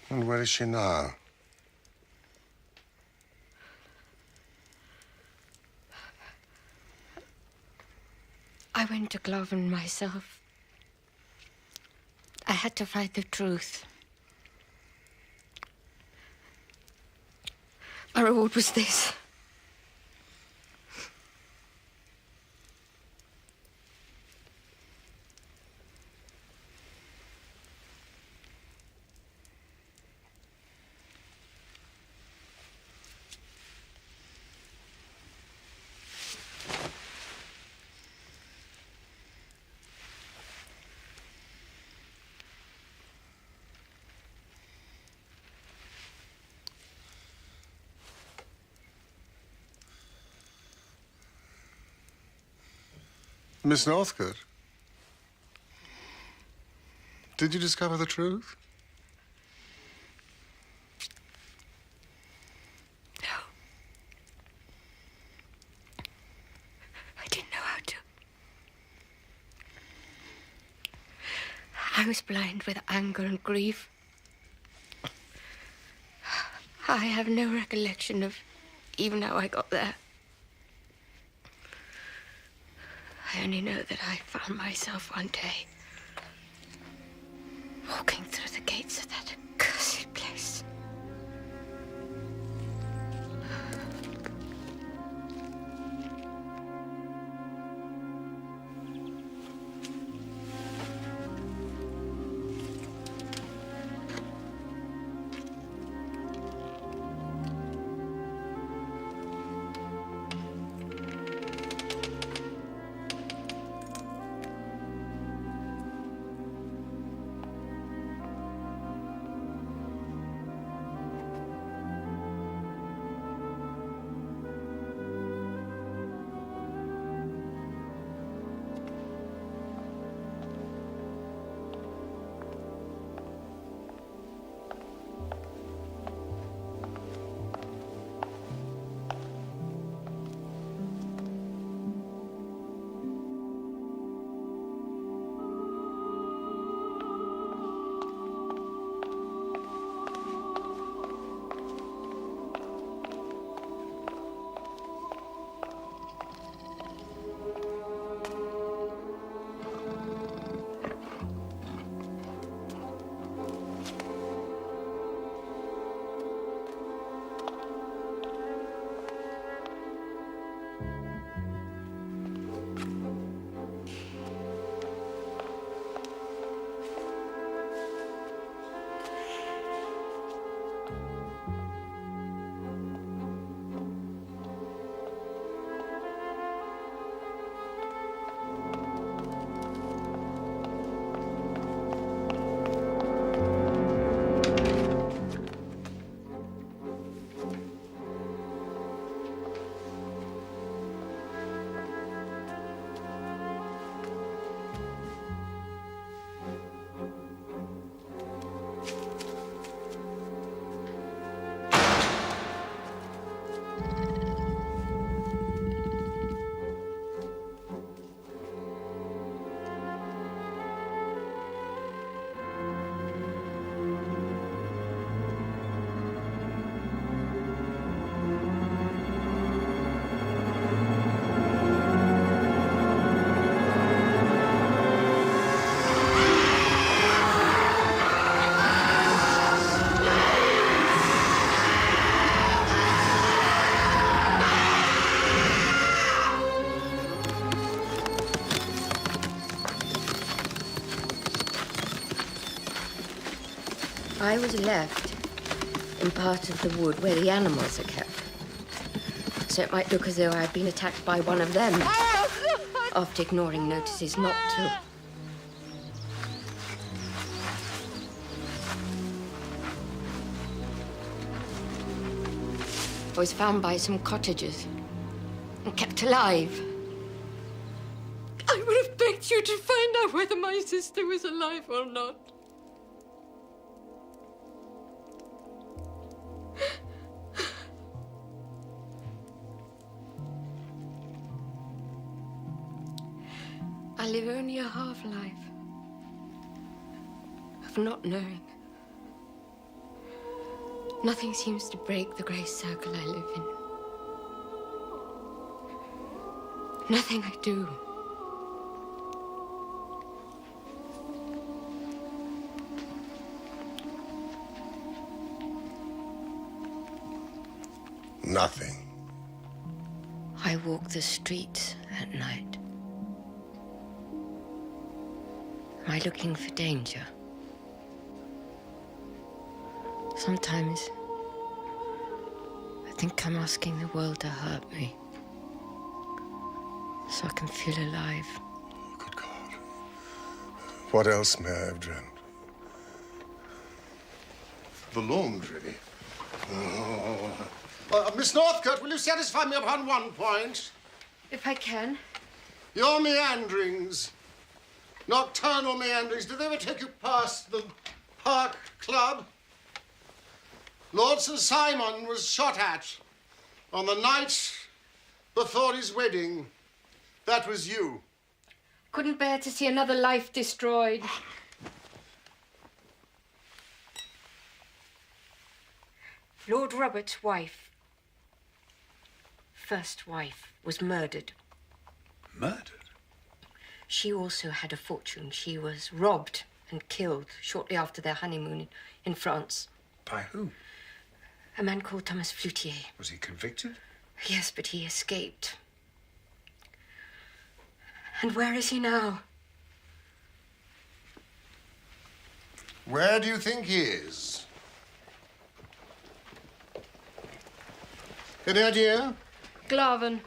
And where is she now? I went to Glovin myself. I had to find the truth. My reward was this. Miss Northcote, did you discover the truth? No. I didn't know how to. I was blind with anger and grief. I have no recollection of even how I got there. I only know that I found myself one day walking through the gates of that accursed place. I was left in part of the wood where the animals are kept. So it might look as though I had been attacked by one of them, after ignoring notices not to. I was found by some cottagers and kept alive. I would have begged you to find out whether my sister was alive or not. I live only a half-life of not knowing. Nothing seems to break the grey circle I live in. Nothing I do. Nothing. I walk the streets at night. Am I looking for danger? Sometimes I think I'm asking the world to hurt me so I can feel alive. Good God. What else may I have dreamt? The laundry. Miss Northcote, will you satisfy me upon one point? If I can. Your meanderings, nocturnal meanderings, did they ever take you past the Park Club? Lord Sir Simon was shot at on the night before his wedding. That was you. Couldn't bear to see another life destroyed. Lord Robert's wife, first wife, was murdered. Murdered? She also had a fortune. She was robbed and killed shortly after their honeymoon in France. By whom? A man called Thomas Floutier. Was he convicted? Yes, but he escaped. And where is he now? Where do you think he is? Any idea? Glaven.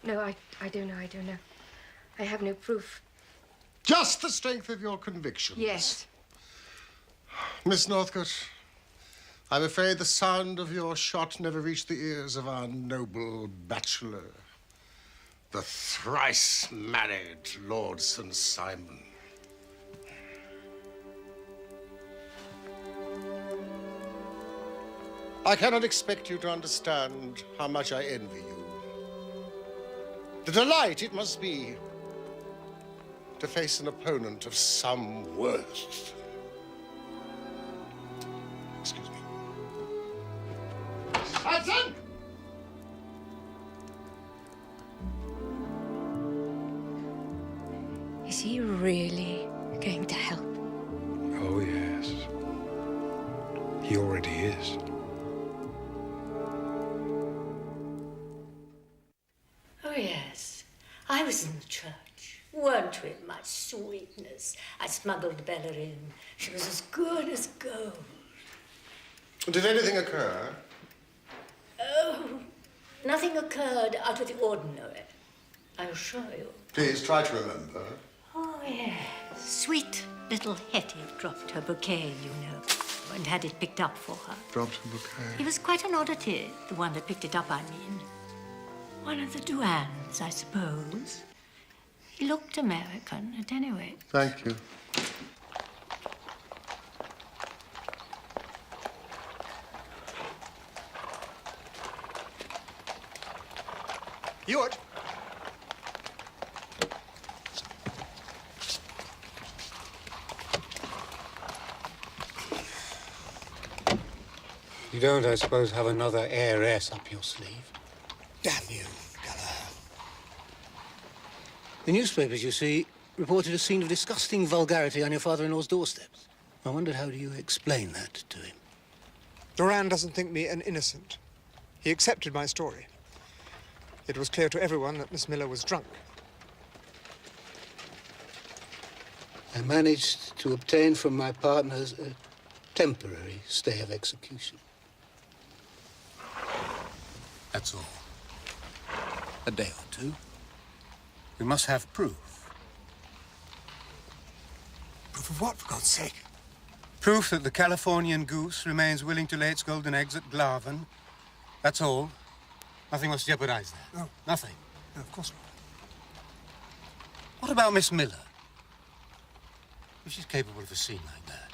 No, I don't know. I have no proof. Just the strength of your convictions. Yes. Miss Northcote, I'm afraid the sound of your shot never reached the ears of our noble bachelor, the thrice-married Lord St. Simon. I cannot expect you to understand how much I envy you. The delight it must be to face an opponent of some worth. Excuse me. Hudson! Is he really going to help? Oh, yes. He already is. Oh, yes. I was in the church. Weren't we, my sweetness? I smuggled Bella in. She was as good as gold. Did anything occur? Oh, nothing occurred out of the ordinary, I assure you. Please try to remember. Oh, yes. Sweet little Hetty dropped her bouquet, you know, and had it picked up for her. Dropped a bouquet. He was quite an oddity, the one that picked it up, I mean. One of the Duans, I suppose. He looked American, at any rate. Thank you. Ewart. You don't, I suppose, have another heiress up your sleeve? Damn you, Gallagher. The newspapers, you see, reported a scene of disgusting vulgarity on your father-in-law's doorsteps. I wondered, how do you explain that to him? Duran doesn't think me an innocent. He accepted my story. It was clear to everyone that Miss Miller was drunk. I managed to obtain from my partners a temporary stay of execution. That's all. A day or two. We must have proof. Proof of what, for God's sake? Proof that the Californian goose remains willing to lay its golden eggs at Glaven. That's all. Nothing must jeopardize that. No. Nothing. No, of course not. What about Miss Miller? If she's capable of a scene like that,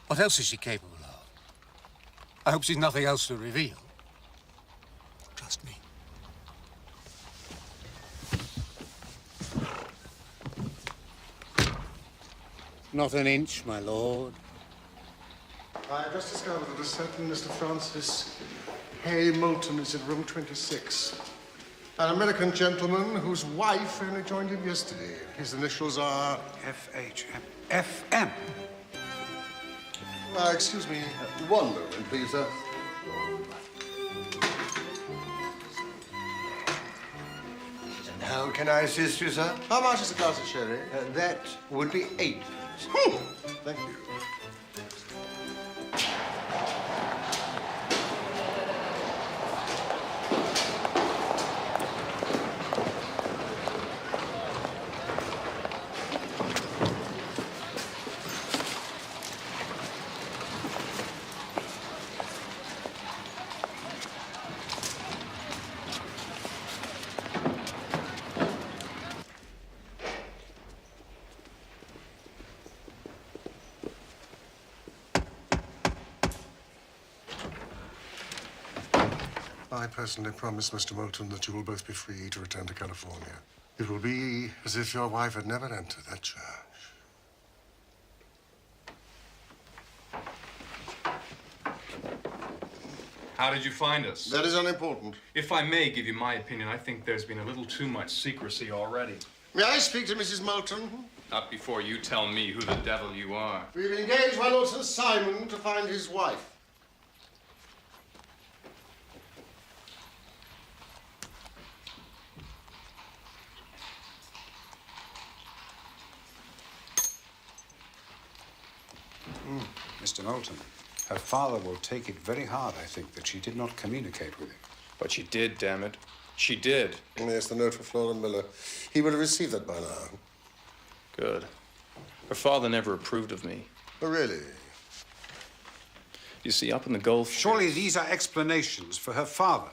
what else is she capable of? I hope she's nothing else to reveal. Trust me. Not an inch, my lord. I have just discovered that a certain Mr. Francis Hay Moulton is in room 26. An American gentleman whose wife only joined him yesterday. His initials are... F-H-M. F-M. Excuse me. One moment, please, sir. How can I assist you, sir? How much is a glass of sherry? That would be 8. Thank you. I personally promise, Mr. Moulton, that you will both be free to return to California. It will be as if your wife had never entered that church. How did you find us? That is unimportant. If I may give you my opinion, I think there's been a little too much secrecy already. May I speak to Mrs. Moulton? Not before you tell me who the devil you are. We've engaged my Lord Sir Simon to find his wife. Mr. Moulton, her father will take it very hard, I think, that she did not communicate with him. But she did, damn it. She did. Yes, the note for Flora Miller. He will have received that by now. Good. Her father never approved of me. Oh, really? You see, up in the Gulf... Surely these are explanations for her father.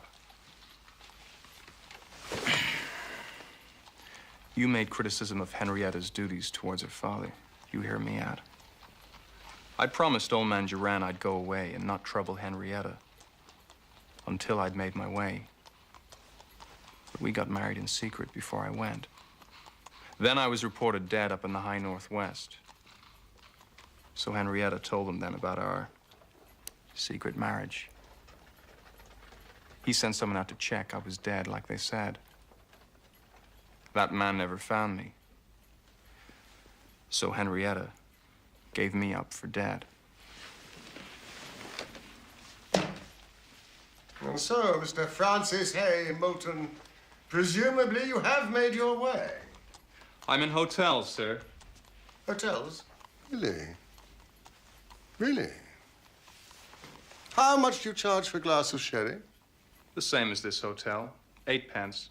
You made criticism of Henrietta's duties towards her father. You hear me out. I promised old man Duran I'd go away and not trouble Henrietta until I'd made my way. But we got married in secret before I went. Then I was reported dead up in the high northwest. So Henrietta told him then about our secret marriage. He sent someone out to check I was dead, like they said. That man never found me. So Henrietta gave me up for dead. And so, Mr. Francis Hay Moulton, presumably you have made your way. I'm in hotels, sir. Hotels? Really? Really? How much do you charge for a glass of sherry? The same as this hotel. 8 pence.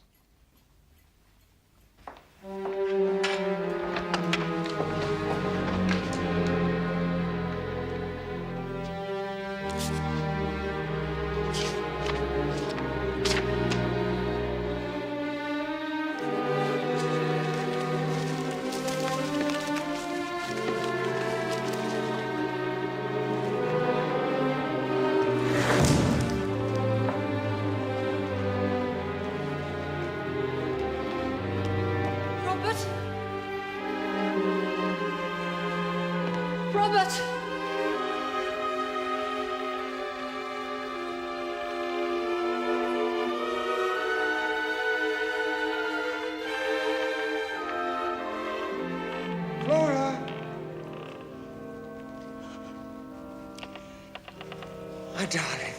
Robert! Flora! My darling.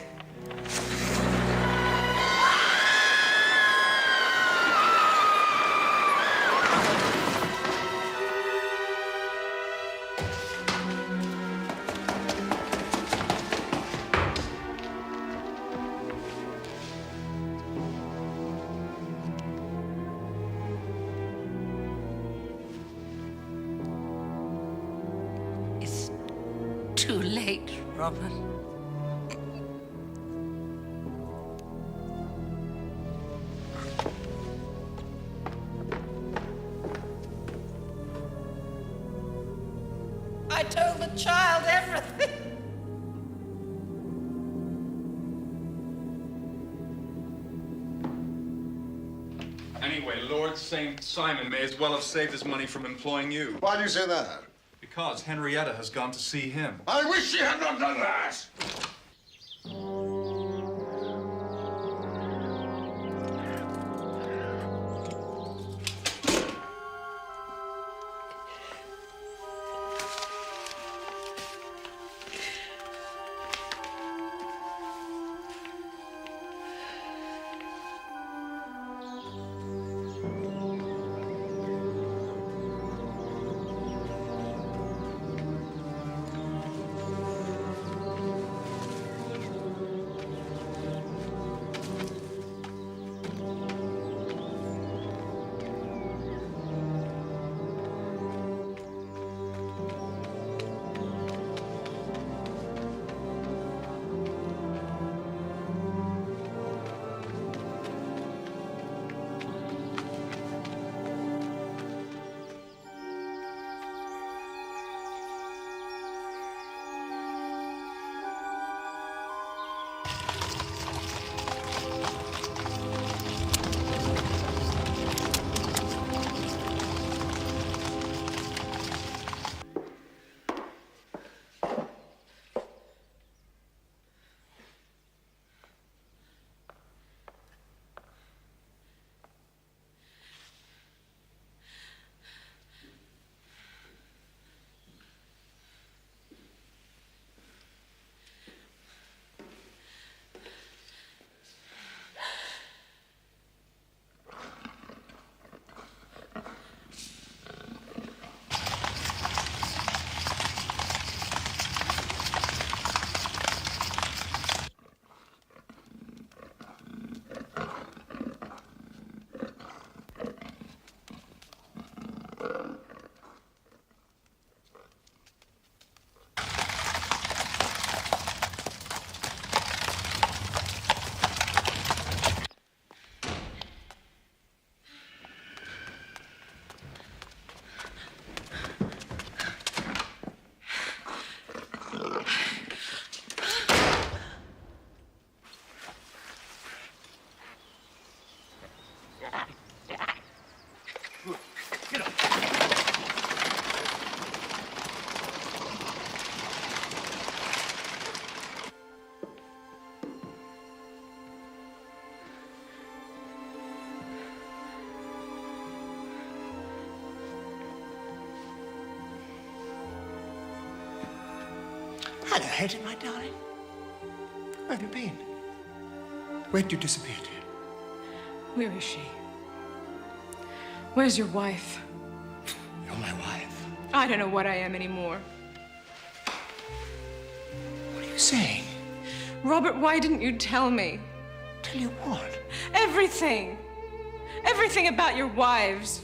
Robert. I told the child everything. Anyway, Lord St. Simon may as well have saved his money from employing you. Why do you say that? Because Henrietta has gone to see him. I wish she had not done that! Hello, Hetty, my darling. Where have you been? Where'd you disappear to? Where is she? Where's your wife? You're my wife. I don't know what I am anymore. What are you saying? Robert, why didn't you tell me? Tell you what? Everything. Everything about your wives.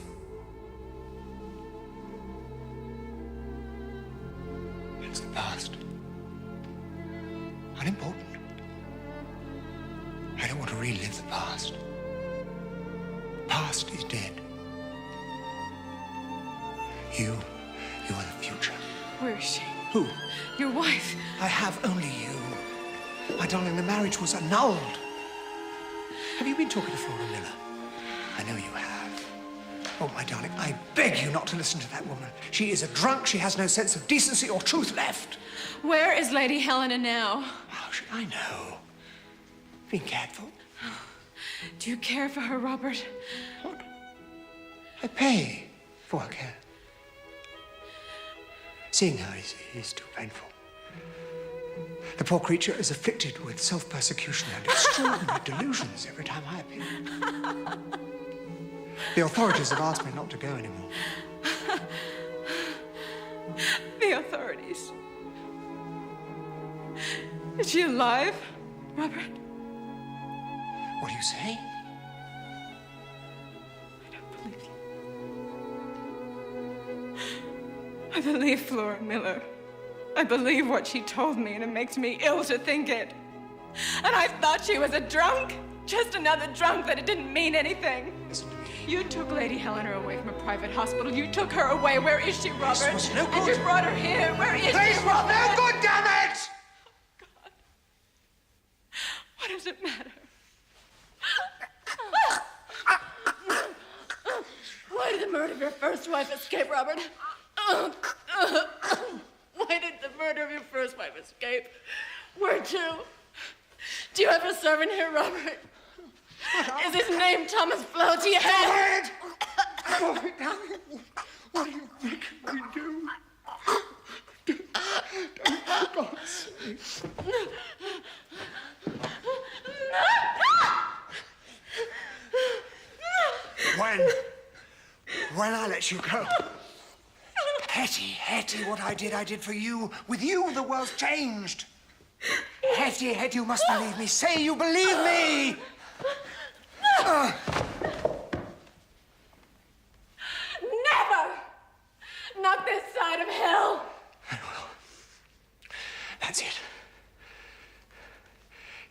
It's the past. Unimportant. I don't want to relive the past. The past is dead. You are the future. Where is she? Who? Your wife. I have only you. My darling, the marriage was annulled. Have you been talking to Flora Miller? I know you have. Oh, my darling, I beg you not to listen to that woman. She is a drunk. She has no sense of decency or truth left. Where is Lady Helena now? How should I know? Being careful. Do you care for her, Robert? What? I pay for her care. Seeing her is too painful. The poor creature is afflicted with self-persecution and extraordinary delusions every time I appear. The authorities have asked me not to go anymore. The authorities. Is she alive, Robert? What do you say? I don't believe you. I believe Flora Miller. I believe what she told me, and it makes me ill to think it. And I thought she was a drunk, just another drunk, that it didn't mean anything. You took Lady Helena away from a private hospital. You took her away. Where is she, Robert? This was no good. And you brought her here. Where is she, This was Robert? no good, damn it! God. What does it matter? Why did the murder of your first wife escape, Robert? Why did the murder of your first wife escape? Where to? Do you have a servant here, Robert? Is his name Thomas Flow? Do you have... Stop it, damn it. What do you think we do? For God's sake. When I let you go. Hetty, what I did for you. With you, the world's changed. Hetty, you must believe me. Say you believe me. Never! Not this side of hell. That's it.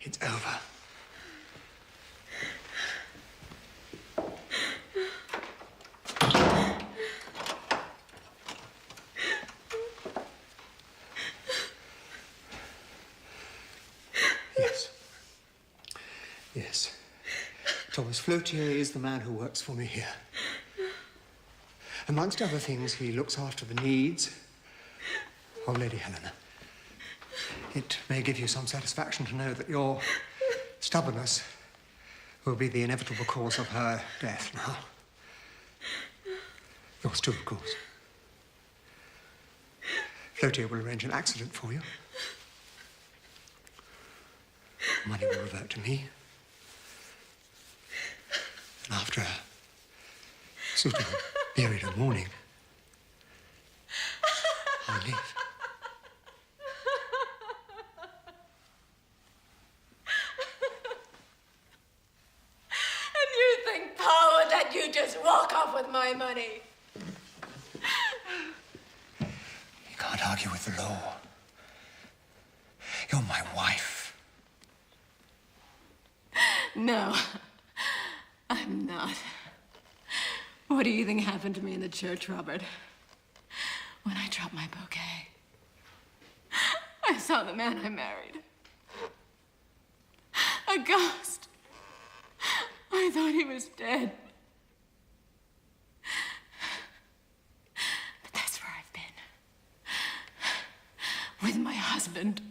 It's over. Yes. Thomas Flotier is the man who works for me here. Amongst other things, he looks after the needs of Lady Helena. It may give you some satisfaction to know that your stubbornness will be the inevitable cause of her death now. Yours too, of course. Flotier will arrange an accident for you. Money will revert to me. And after a suitable period of mourning, I leave. And you think, Paul, that you just walk off with my money? You can't argue with the law. You're my wife. No, I'm not. What do you think happened to me in the church, Robert? When I dropped my bouquet, I saw the man I married. A ghost. I thought he was dead. But that's where I've been. With my husband.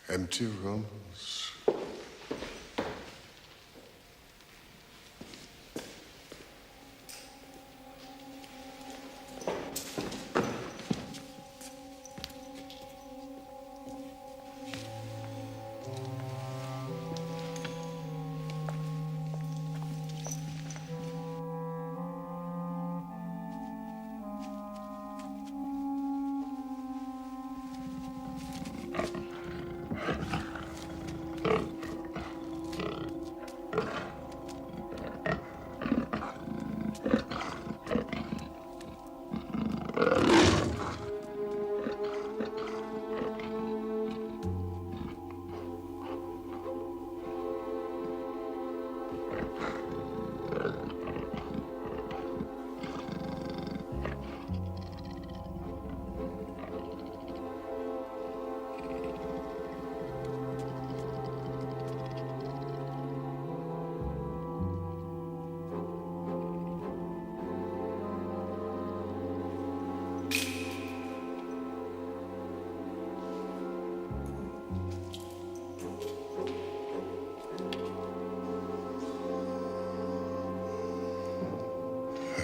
Empty rooms.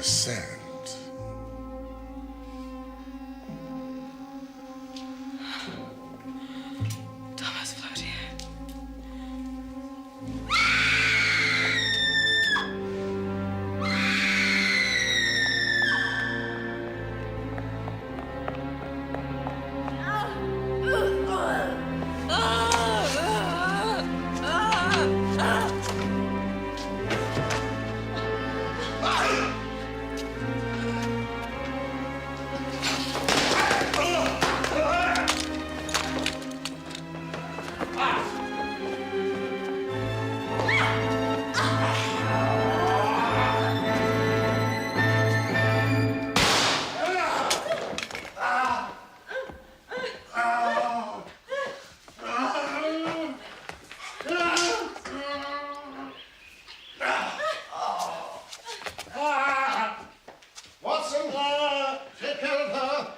sand. Thomas Flotier. Watson, take care of her.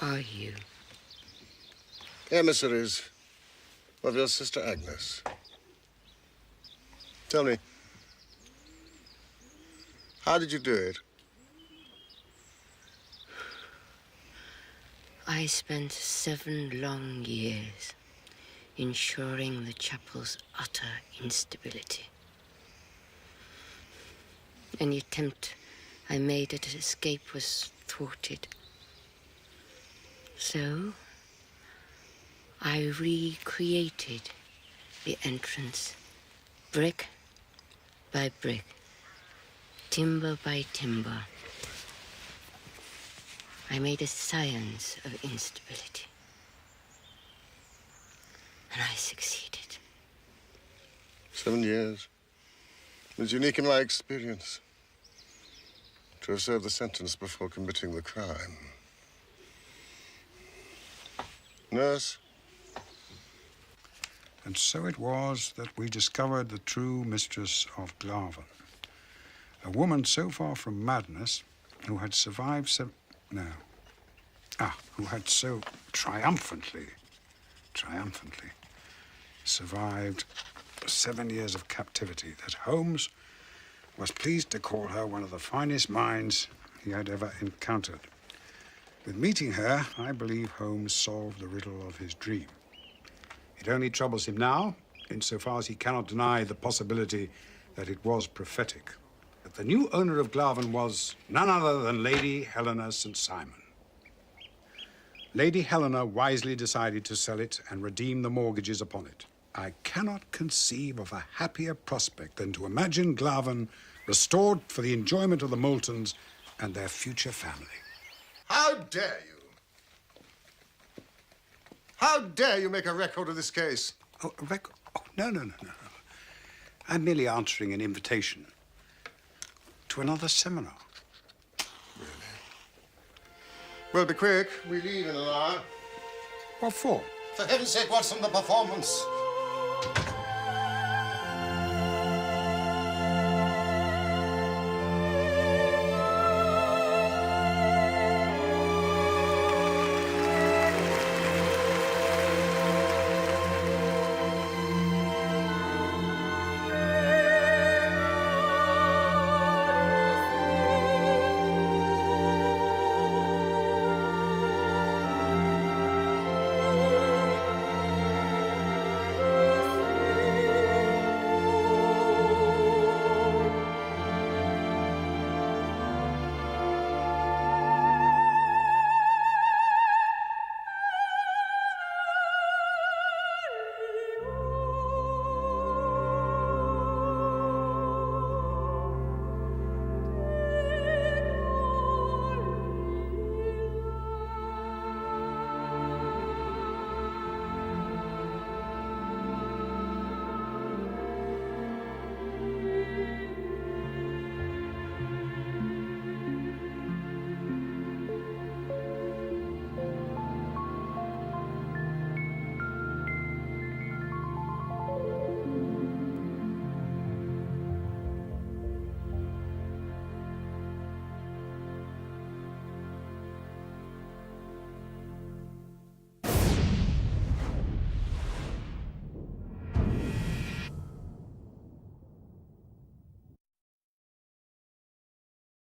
are you? Emissaries of your sister Agnes. Tell me, how did you do it? I spent 7 long years ensuring the chapel's utter instability. Any attempt I made at escape was thwarted. So, I recreated the entrance, brick by brick, timber by timber. I made a science of instability. And I succeeded. 7 years. It was unique in my experience to have served the sentence before committing the crime. Nurse? And so it was that we discovered the true mistress of Glarven. A woman so far from madness, who had survived who had so triumphantly survived 7 years of captivity that Holmes was pleased to call her one of the finest minds he had ever encountered. With meeting her, I believe Holmes solved the riddle of his dream. It only troubles him now, insofar as he cannot deny the possibility that it was prophetic. That the new owner of Glarven was none other than Lady Helena St. Simon. Lady Helena wisely decided to sell it and redeem the mortgages upon it. I cannot conceive of a happier prospect than to imagine Glarven restored for the enjoyment of the Moultons and their future family. How dare you? How dare you make a record of this case? Oh, a record? Oh, no. I'm merely answering an invitation to another seminar. Well, be quick. We leave in an hour. What for? For heaven's sake, what's from the performance?